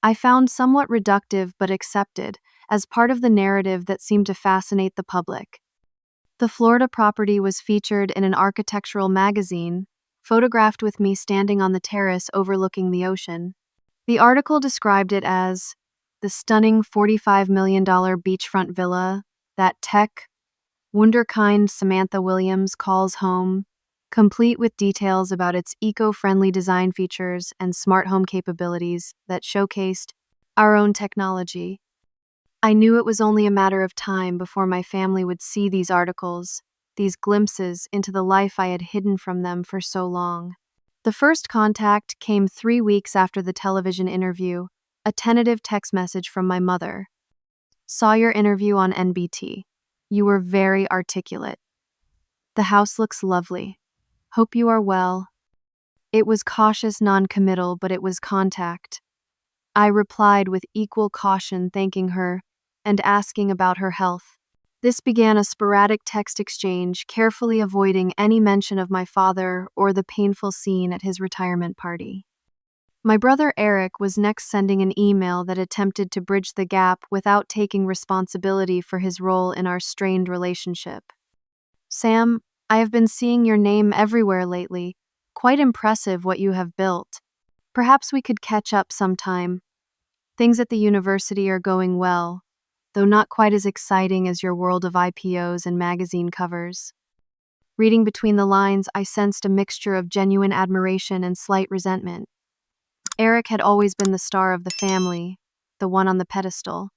I found somewhat reductive but accepted, as part of the narrative that seemed to fascinate the public. The Florida property was featured in an architectural magazine, photographed with me standing on the terrace overlooking the ocean. The article described it as the stunning $45 million beachfront villa that tech Wunderkind Samantha Williams calls home, complete with details about its eco-friendly design features and smart home capabilities that showcased our own technology. I knew it was only a matter of time before my family would see these articles, these glimpses into the life I had hidden from them for so long. The first contact came 3 weeks after the television interview, a tentative text message from my mother. Saw your interview on NBT. You were very articulate. The house looks lovely. Hope you are well. It was cautious non-committal, but it was contact. I replied with equal caution, thanking her and asking about her health. This began a sporadic text exchange, carefully avoiding any mention of my father or the painful scene at his retirement party. My brother Eric was next sending an email that attempted to bridge the gap without taking responsibility for his role in our strained relationship. Sam, I have been seeing your name everywhere lately. Quite impressive what you have built. Perhaps we could catch up sometime. Things at the university are going well, though not quite as exciting as your world of IPOs and magazine covers. Reading between the lines, I sensed a mixture of genuine admiration and slight resentment. Eric had always been the star of the family, the one on the pedestal.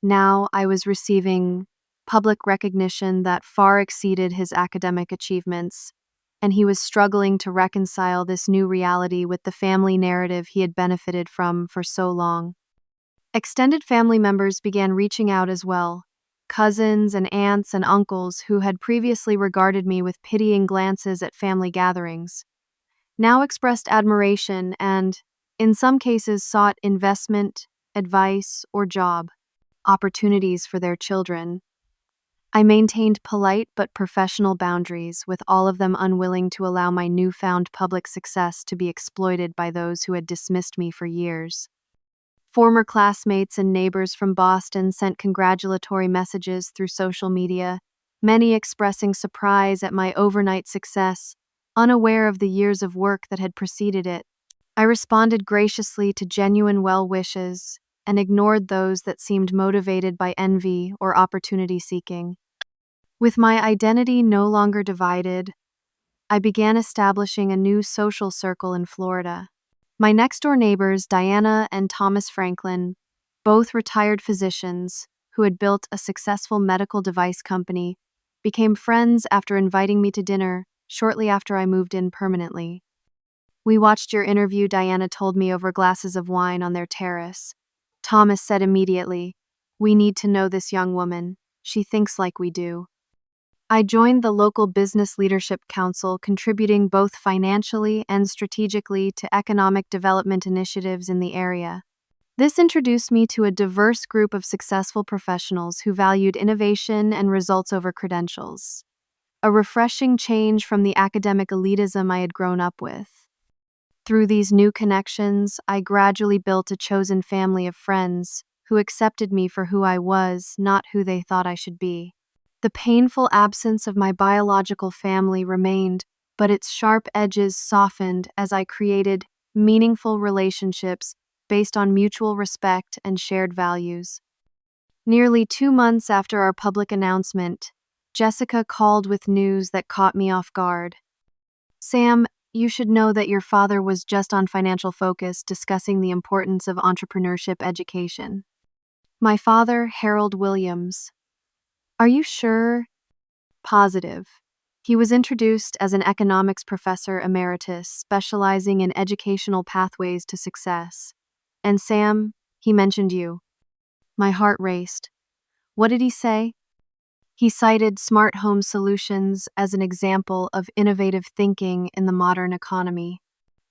Now I was receiving public recognition that far exceeded his academic achievements, and he was struggling to reconcile this new reality with the family narrative he had benefited from for so long. Extended family members began reaching out as well. Cousins and aunts and uncles who had previously regarded me with pitying glances at family gatherings now expressed admiration and, in some cases, sought investment, advice, or job opportunities for their children. I maintained polite but professional boundaries, with all of them unwilling to allow my newfound public success to be exploited by those who had dismissed me for years. Former classmates and neighbors from Boston sent congratulatory messages through social media, many expressing surprise at my overnight success, unaware of the years of work that had preceded it. I responded graciously to genuine well wishes and ignored those that seemed motivated by envy or opportunity seeking. With my identity no longer divided, I began establishing a new social circle in Florida. My next-door neighbors, Diana and Thomas Franklin, both retired physicians who had built a successful medical device company, became friends after inviting me to dinner shortly after I moved in permanently. We watched your interview, Diana told me over glasses of wine on their terrace. Thomas said immediately, "We need to know this young woman. She thinks like we do." I joined the local Business Leadership Council, contributing both financially and strategically to economic development initiatives in the area. This introduced me to a diverse group of successful professionals who valued innovation and results over credentials. A refreshing change from the academic elitism I had grown up with. Through these new connections, I gradually built a chosen family of friends who accepted me for who I was, not who they thought I should be. The painful absence of my biological family remained, but its sharp edges softened as I created meaningful relationships based on mutual respect and shared values. Nearly 2 months after our public announcement, Jessica called with news that caught me off guard. "Sam, you should know that your father was just on Financial Focus discussing the importance of entrepreneurship education." My father, Harold Williams. "Are you sure?" "Positive. He was introduced as an economics professor emeritus specializing in educational pathways to success. And Sam, he mentioned you." My heart raced. "What did he say?" "He cited smart home solutions as an example of innovative thinking in the modern economy.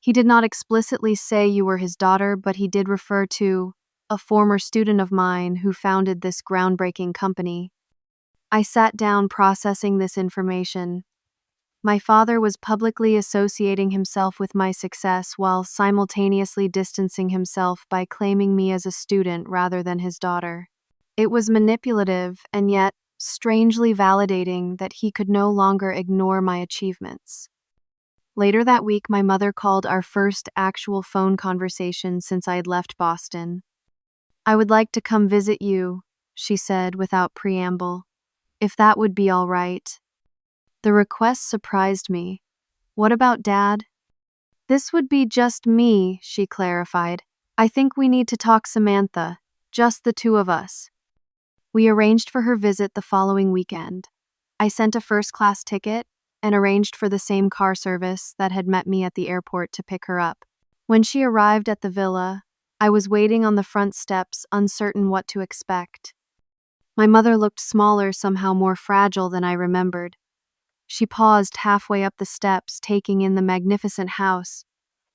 He did not explicitly say you were his daughter, but he did refer to a former student of mine who founded this groundbreaking company." I sat down processing this information. My father was publicly associating himself with my success while simultaneously distancing himself by claiming me as a student rather than his daughter. It was manipulative and yet strangely validating that he could no longer ignore my achievements. Later that week, my mother called our first actual phone conversation since I had left Boston. "I would like to come visit you," she said without preamble. if that would be all right. The request surprised me. What about Dad? This would be just me, she clarified. I think we need to talk Samantha, just the two of us. We arranged for her visit the following weekend. I sent a first-class ticket and arranged for the same car service that had met me at the airport to pick her up. When she arrived at the villa, I was waiting on the front steps, uncertain what to expect. My mother looked smaller, somehow more fragile than I remembered. She paused halfway up the steps, taking in the magnificent house,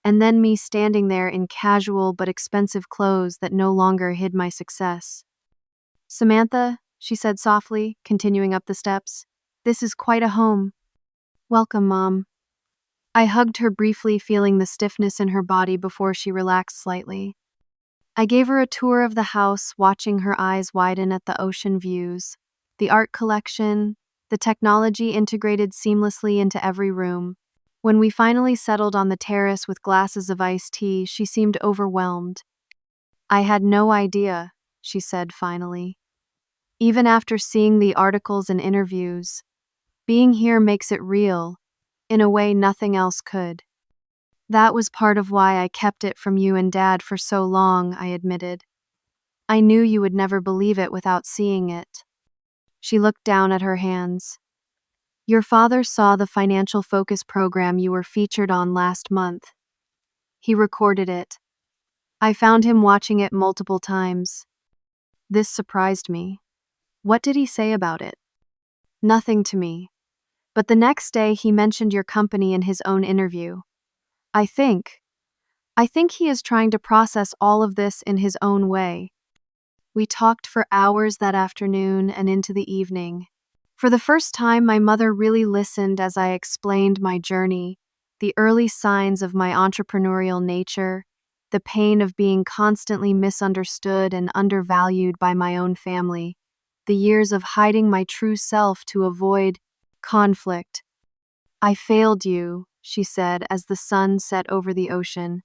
and then me standing there in casual but expensive clothes that no longer hid my success. Samantha, she said softly, continuing up the steps, this is quite a home. Welcome, Mom. I hugged her briefly, feeling the stiffness in her body before she relaxed slightly. I gave her a tour of the house, watching her eyes widen at the ocean views, the art collection, the technology integrated seamlessly into every room. When we finally settled on the terrace with glasses of iced tea, she seemed overwhelmed. I had no idea, she said finally. Even after seeing the articles and interviews, being here makes it real, in a way nothing else could. That was part of why I kept it from you and Dad for so long, I admitted. I knew you would never believe it without seeing it. She looked down at her hands. Your father saw the Financial Focus program you were featured on last month. He recorded it. I found him watching it multiple times. This surprised me. What did he say about it? Nothing to me. But the next day he mentioned your company in his own interview. I think he is trying to process all of this in his own way. We talked for hours that afternoon and into the evening. For the first time, my mother really listened as I explained my journey, the early signs of my entrepreneurial nature, the pain of being constantly misunderstood and undervalued by my own family, the years of hiding my true self to avoid conflict. I failed you, she said as the sun set over the ocean.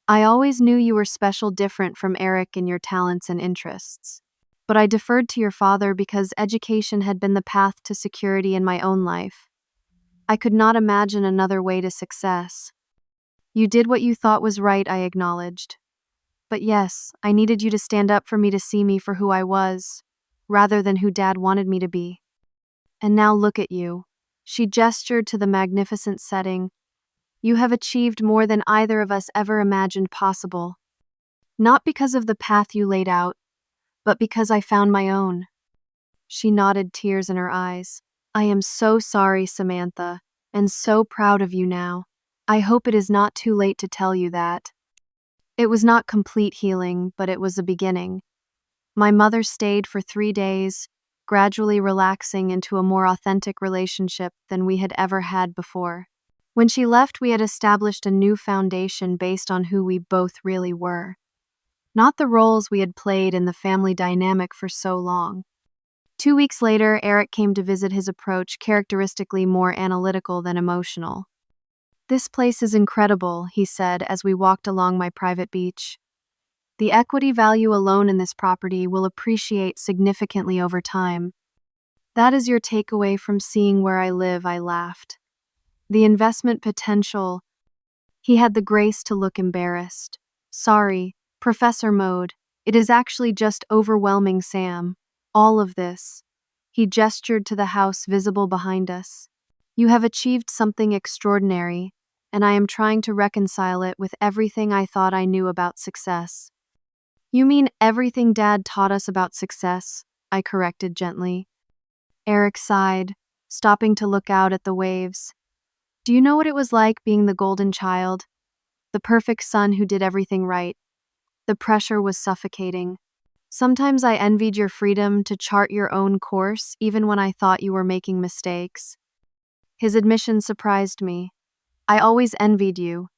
I always knew you were special, different from Eric in your talents and interests. But I deferred to your father because education had been the path to security in my own life. I could not imagine another way to success. You did what you thought was right, I acknowledged. But yes, I needed you to stand up for me, to see me for who I was, rather than who Dad wanted me to be. And now look at you. She gestured to the magnificent setting. You have achieved more than either of us ever imagined possible. Not because of the path you laid out, but because I found my own. She nodded, tears in her eyes. I am so sorry, Samantha, and so proud of you now. I hope it is not too late to tell you that. It was not complete healing, but it was a beginning. My mother stayed for 3 days, gradually relaxing into a more authentic relationship than we had ever had before. When she left, we had established a new foundation based on who we both really were, not the roles we had played in the family dynamic for so long. 2 weeks later, Eric came to visit, his approach characteristically more analytical than emotional. This place is incredible, he said as we walked along my private beach. The equity value alone in this property will appreciate significantly over time. That is your takeaway from seeing where I live, I laughed. The investment potential. He had the grace to look embarrassed. Sorry, Professor Mode. It is actually just overwhelming, Sam. All of this. He gestured to the house visible behind us. You have achieved something extraordinary, and I am trying to reconcile it with everything I thought I knew about success. You mean everything Dad taught us about success? I corrected gently. Eric sighed, stopping to look out at the waves. Do you know what it was like being the golden child? The perfect son who did everything right. The pressure was suffocating. Sometimes I envied your freedom to chart your own course, even when I thought you were making mistakes. His admission surprised me. I always envied you.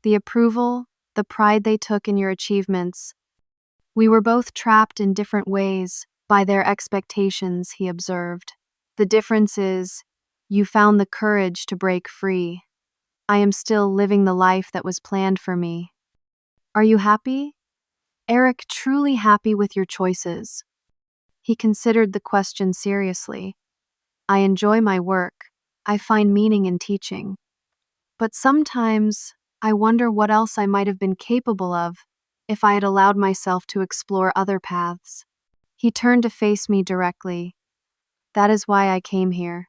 The approval, the pride they took in your achievements. We were both trapped in different ways by their expectations, he observed. The difference is, you found the courage to break free. I am still living the life that was planned for me. Are you happy? Eric, truly happy with your choices? He considered the question seriously. I enjoy my work. I find meaning in teaching. But sometimes I wonder what else I might have been capable of if I had allowed myself to explore other paths. He turned to face me directly. That is why I came here.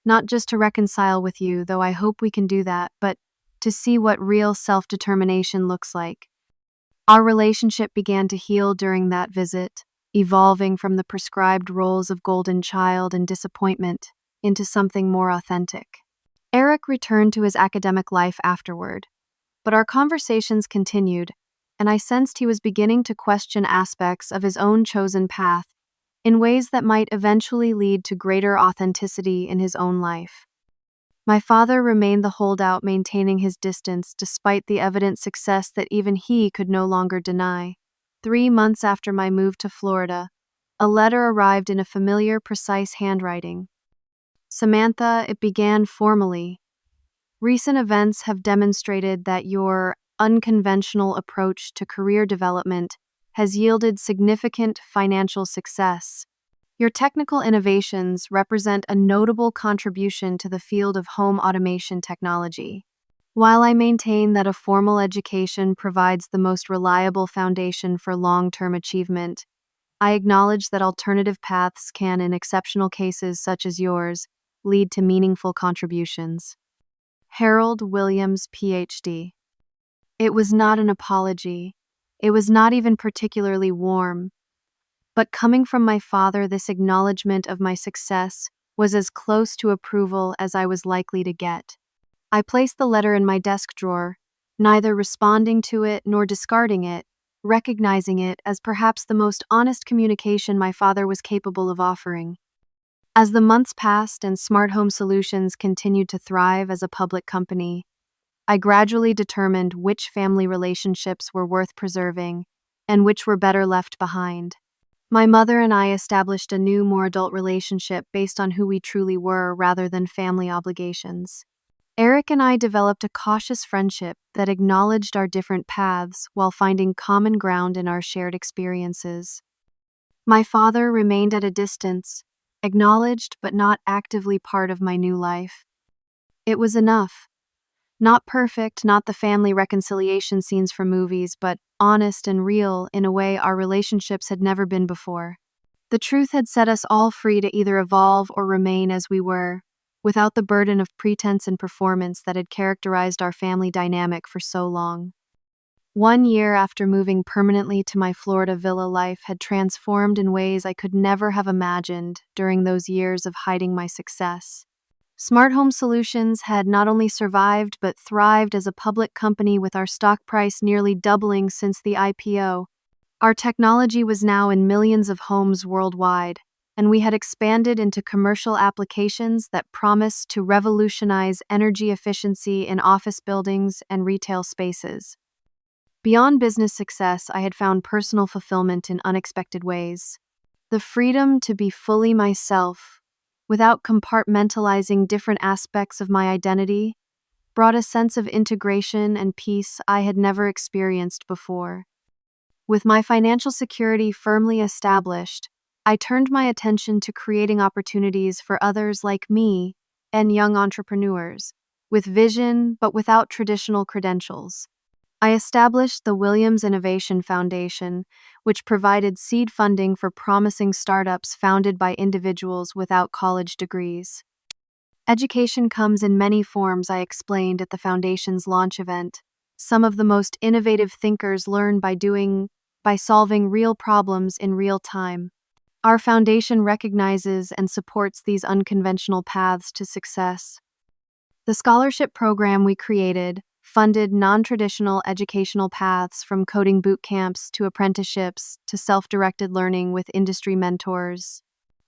Not just to reconcile with you, though I hope we can do that, but to see what real self-determination looks like. Our relationship began to heal during that visit, evolving from the prescribed roles of golden child and disappointment into something more authentic. Eric returned to his academic life afterward, but our conversations continued, and I sensed he was beginning to question aspects of his own chosen path in ways that might eventually lead to greater authenticity in his own life. My father remained the holdout, maintaining his distance despite the evident success that even he could no longer deny. 3 months after my move to Florida, a letter arrived in a familiar, precise handwriting. Samantha, it began formally. Recent events have demonstrated that your unconventional approach to career development has yielded significant financial success. Your technical innovations represent a notable contribution to the field of home automation technology. While I maintain that a formal education provides the most reliable foundation for long-term achievement, I acknowledge that alternative paths can, in exceptional cases such as yours, lead to meaningful contributions. Harold Williams, PhD. It was not an apology. It was not even particularly warm. But coming from my father, this acknowledgement of my success was as close to approval as I was likely to get. I placed the letter in my desk drawer, neither responding to it nor discarding it, recognizing it as perhaps the most honest communication my father was capable of offering. As the months passed and Smart Home Solutions continued to thrive as a public company, I gradually determined which family relationships were worth preserving and which were better left behind. My mother and I established a new, more adult relationship based on who we truly were rather than family obligations. Eric and I developed a cautious friendship that acknowledged our different paths while finding common ground in our shared experiences. My father remained at a distance, acknowledged but not actively part of my new life. It was enough. Not perfect, not the family reconciliation scenes from movies, but honest and real in a way our relationships had never been before. The truth had set us all free to either evolve or remain as we were, without the burden of pretense and performance that had characterized our family dynamic for so long. 1 year after moving permanently to my Florida villa, life had transformed in ways I could never have imagined during those years of hiding my success. Smart Home Solutions had not only survived but thrived as a public company, with our stock price nearly doubling since the IPO. Our technology was now in millions of homes worldwide, and we had expanded into commercial applications that promised to revolutionize energy efficiency in office buildings and retail spaces. Beyond business success, I had found personal fulfillment in unexpected ways. The freedom to be fully myself, without compartmentalizing different aspects of my identity, brought a sense of integration and peace I had never experienced before. With my financial security firmly established, I turned my attention to creating opportunities for others like me and young entrepreneurs, with vision but without traditional credentials. I established the Williams Innovation Foundation, which provided seed funding for promising startups founded by individuals without college degrees. Education comes in many forms, I explained at the foundation's launch event. Some of the most innovative thinkers learn by solving real problems in real time. Our foundation recognizes and supports these unconventional paths to success. The scholarship program we created funded non-traditional educational paths, from coding boot camps to apprenticeships to self-directed learning with industry mentors.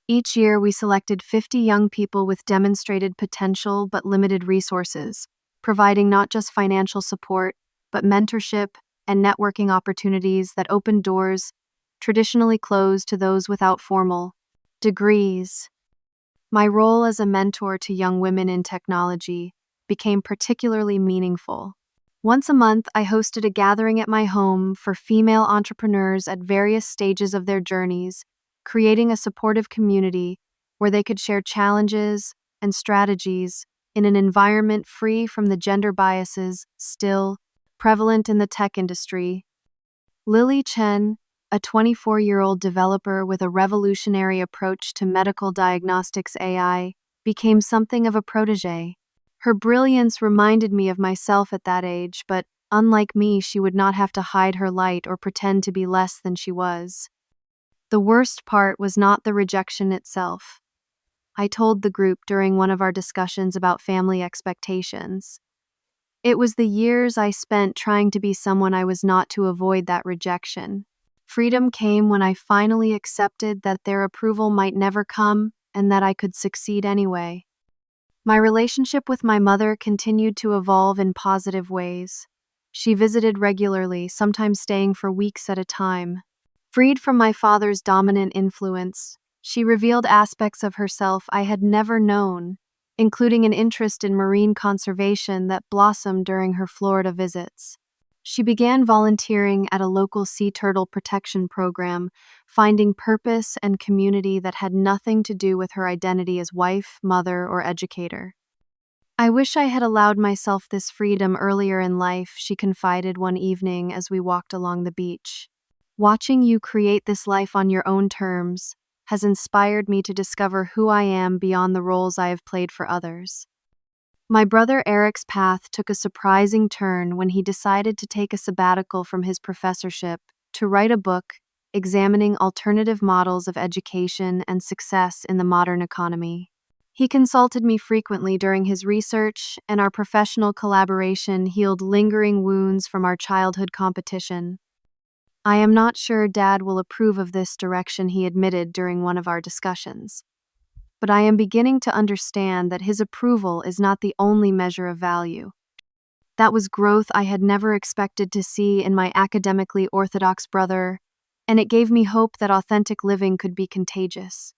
Each year, we selected 50 young people with demonstrated potential but limited resources, providing not just financial support, but mentorship and networking opportunities that opened doors traditionally closed to those without formal degrees. My role as a mentor to young women in technology became particularly meaningful. Once a month, I hosted a gathering at my home for female entrepreneurs at various stages of their journeys, creating a supportive community where they could share challenges and strategies in an environment free from the gender biases still prevalent in the tech industry. Lily Chen, a 24-year-old developer with a revolutionary approach to medical diagnostics AI, became something of a protege. Her brilliance reminded me of myself at that age, but unlike me, she would not have to hide her light or pretend to be less than she was. The worst part was not the rejection itself. I told the group during one of our discussions about family expectations. It was the years I spent trying to be someone I was not to avoid that rejection. Freedom came when I finally accepted that their approval might never come and that I could succeed anyway. My relationship with my mother continued to evolve in positive ways. She visited regularly, sometimes staying for weeks at a time. Freed from my father's dominant influence, she revealed aspects of herself I had never known, including an interest in marine conservation that blossomed during her Florida visits. She began volunteering at a local sea turtle protection program, finding purpose and community that had nothing to do with her identity as wife, mother, or educator. I wish I had allowed myself this freedom earlier in life, she confided one evening as we walked along the beach. Watching you create this life on your own terms has inspired me to discover who I am beyond the roles I have played for others. My brother Eric's path took a surprising turn when he decided to take a sabbatical from his professorship to write a book examining alternative models of education and success in the modern economy. He consulted me frequently during his research, and our professional collaboration healed lingering wounds from our childhood competition. I am not sure Dad will approve of this direction, he admitted during one of our discussions. But I am beginning to understand that his approval is not the only measure of value. That was growth I had never expected to see in my academically orthodox brother, and it gave me hope that authentic living could be contagious.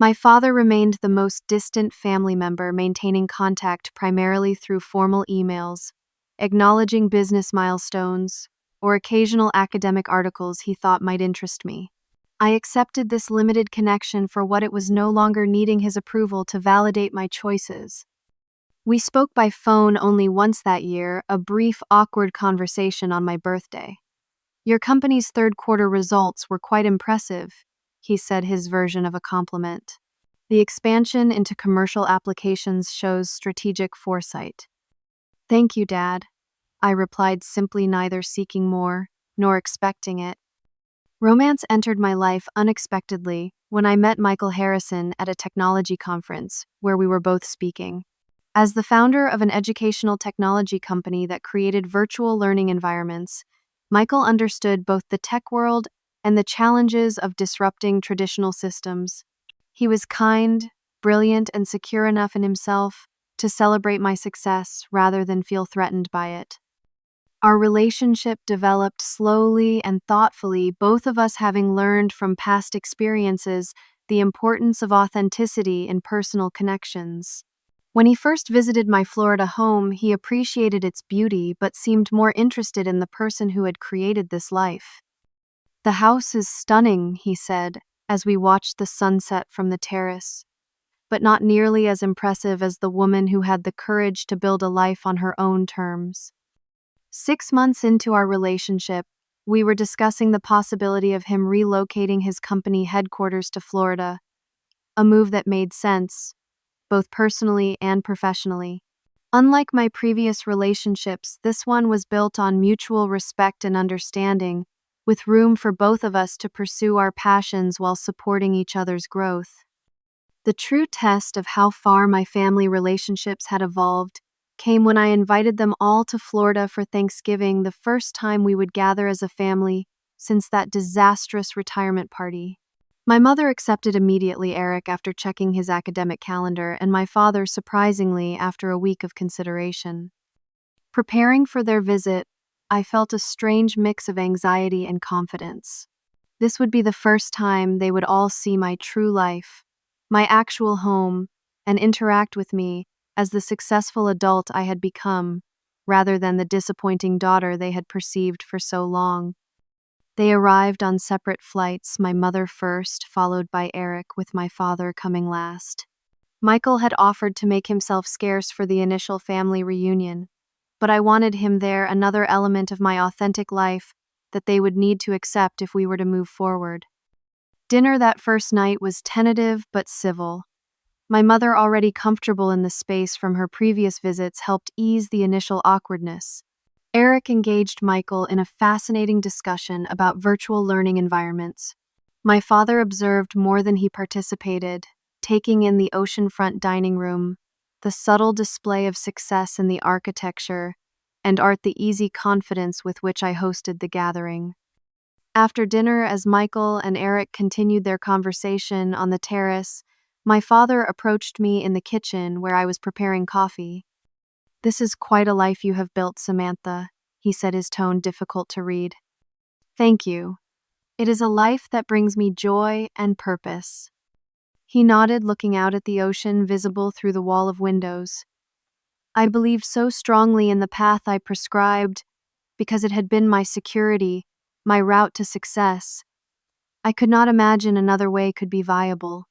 My father remained the most distant family member, maintaining contact primarily through formal emails, acknowledging business milestones, or occasional academic articles he thought might interest me. I accepted this limited connection for what it was, no longer needing his approval to validate my choices. We spoke by phone only once that year, a brief, awkward conversation on my birthday. Your company's third quarter results were quite impressive, he said, his version of a compliment. The expansion into commercial applications shows strategic foresight. Thank you, Dad, I replied simply, neither seeking more nor expecting it. Romance entered my life unexpectedly when I met Michael Harrison at a technology conference where we were both speaking. As the founder of an educational technology company that created virtual learning environments, Michael understood both the tech world and the challenges of disrupting traditional systems. He was kind, brilliant, and secure enough in himself to celebrate my success rather than feel threatened by it. Our relationship developed slowly and thoughtfully, both of us having learned from past experiences the importance of authenticity in personal connections. When he first visited my Florida home, he appreciated its beauty but seemed more interested in the person who had created this life. The house is stunning, he said, as we watched the sunset from the terrace, but not nearly as impressive as the woman who had the courage to build a life on her own terms. 6 months into our relationship, we were discussing the possibility of him relocating his company headquarters to Florida, a move that made sense, both personally and professionally. Unlike my previous relationships, this one was built on mutual respect and understanding, with room for both of us to pursue our passions while supporting each other's growth. The true test of how far my family relationships had evolved came when I invited them all to Florida for Thanksgiving, the first time we would gather as a family since that disastrous retirement party. My mother accepted immediately, Eric, after checking his academic calendar, and my father, surprisingly, after a week of consideration. Preparing for their visit, I felt a strange mix of anxiety and confidence. This would be the first time they would all see my true life, my actual home, and interact with me as the successful adult I had become, rather than the disappointing daughter they had perceived for so long. They arrived on separate flights, my mother first, followed by Eric, with my father coming last. Michael had offered to make himself scarce for the initial family reunion, but I wanted him there, another element of my authentic life that they would need to accept if we were to move forward. Dinner that first night was tentative but civil. My mother, already comfortable in the space from her previous visits, helped ease the initial awkwardness. Eric engaged Michael in a fascinating discussion about virtual learning environments. My father observed more than he participated, taking in the oceanfront dining room, the subtle display of success in the architecture, and the easy confidence with which I hosted the gathering. After dinner, as Michael and Eric continued their conversation on the terrace, my father approached me in the kitchen where I was preparing coffee. "This is quite a life you have built, Samantha," he said, his tone difficult to read. "Thank you. It is a life that brings me joy and purpose." He nodded, looking out at the ocean visible through the wall of windows. I believed so strongly in the path I prescribed because it had been my security, my route to success. I could not imagine another way could be viable.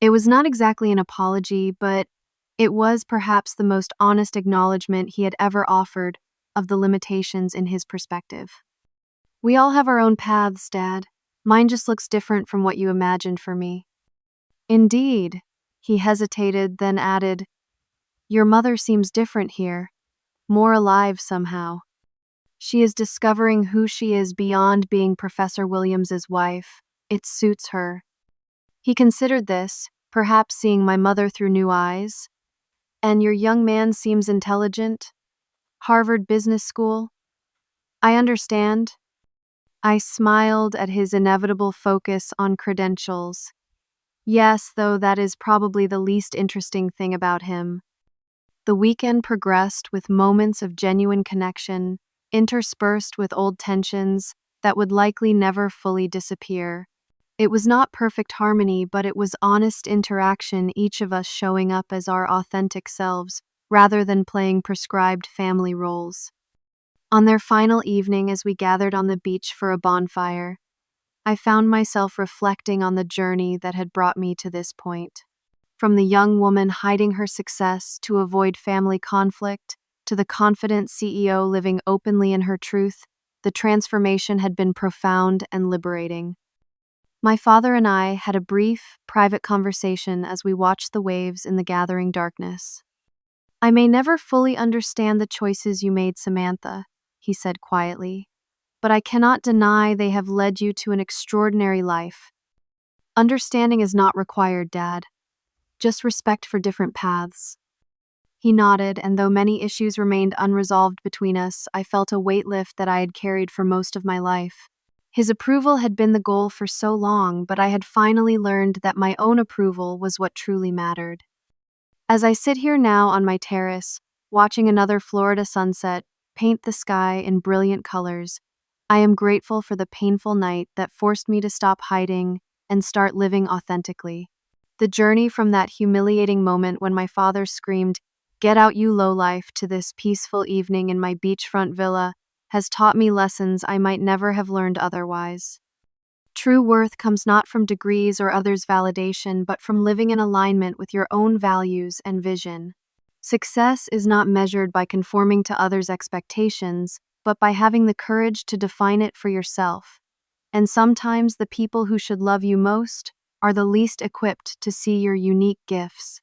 It was not exactly an apology, but it was perhaps the most honest acknowledgement he had ever offered of the limitations in his perspective. "We all have our own paths, Dad. Mine just looks different from what you imagined for me." "Indeed," he hesitated, then added, "Your mother seems different here, more alive somehow. She is discovering who she is beyond being Professor Williams's wife. It suits her." He considered this, perhaps seeing my mother through new eyes. "And your young man seems intelligent? Harvard Business School?" "I understand." I smiled at his inevitable focus on credentials. "Yes, though that is probably the least interesting thing about him." The weekend progressed with moments of genuine connection, interspersed with old tensions that would likely never fully disappear. It was not perfect harmony, but it was honest interaction, each of us showing up as our authentic selves, rather than playing prescribed family roles. On their final evening, as we gathered on the beach for a bonfire, I found myself reflecting on the journey that had brought me to this point. From the young woman hiding her success to avoid family conflict, to the confident CEO living openly in her truth, the transformation had been profound and liberating. My father and I had a brief, private conversation as we watched the waves in the gathering darkness. "I may never fully understand the choices you made, Samantha," he said quietly, "but I cannot deny they have led you to an extraordinary life. Understanding is not required, Dad. Just respect for different paths." He nodded, and though many issues remained unresolved between us, I felt a weight lift that I had carried for most of my life. His approval had been the goal for so long, but I had finally learned that my own approval was what truly mattered. As I sit here now on my terrace, watching another Florida sunset paint the sky in brilliant colors, I am grateful for the painful night that forced me to stop hiding and start living authentically. The journey from that humiliating moment when my father screamed, "Get out, you lowlife," to this peaceful evening in my beachfront villa has taught me lessons I might never have learned otherwise. True worth comes not from degrees or others' validation, but from living in alignment with your own values and vision. Success is not measured by conforming to others' expectations, but by having the courage to define it for yourself. And sometimes the people who should love you most are the least equipped to see your unique gifts.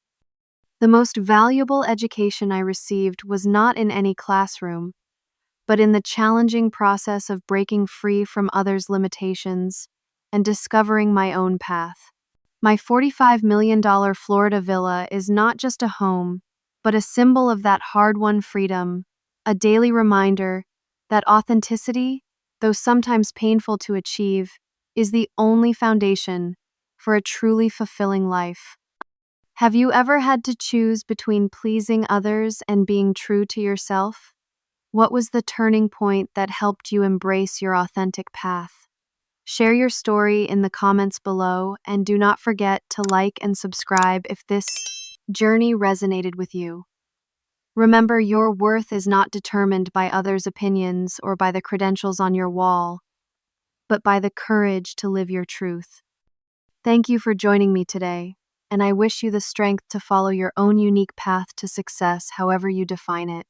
The most valuable education I received was not in any classroom, but in the challenging process of breaking free from others' limitations and discovering my own path. My $45 million Florida villa is not just a home, but a symbol of that hard-won freedom, a daily reminder that authenticity, though sometimes painful to achieve, is the only foundation for a truly fulfilling life. Have you ever had to choose between pleasing others and being true to yourself? What was the turning point that helped you embrace your authentic path? Share your story in the comments below, and do not forget to like and subscribe if this journey resonated with you. Remember, your worth is not determined by others' opinions or by the credentials on your wall. but by the courage to live your truth. Thank you for joining me today, and I wish you the strength to follow your own unique path to success, however you define it.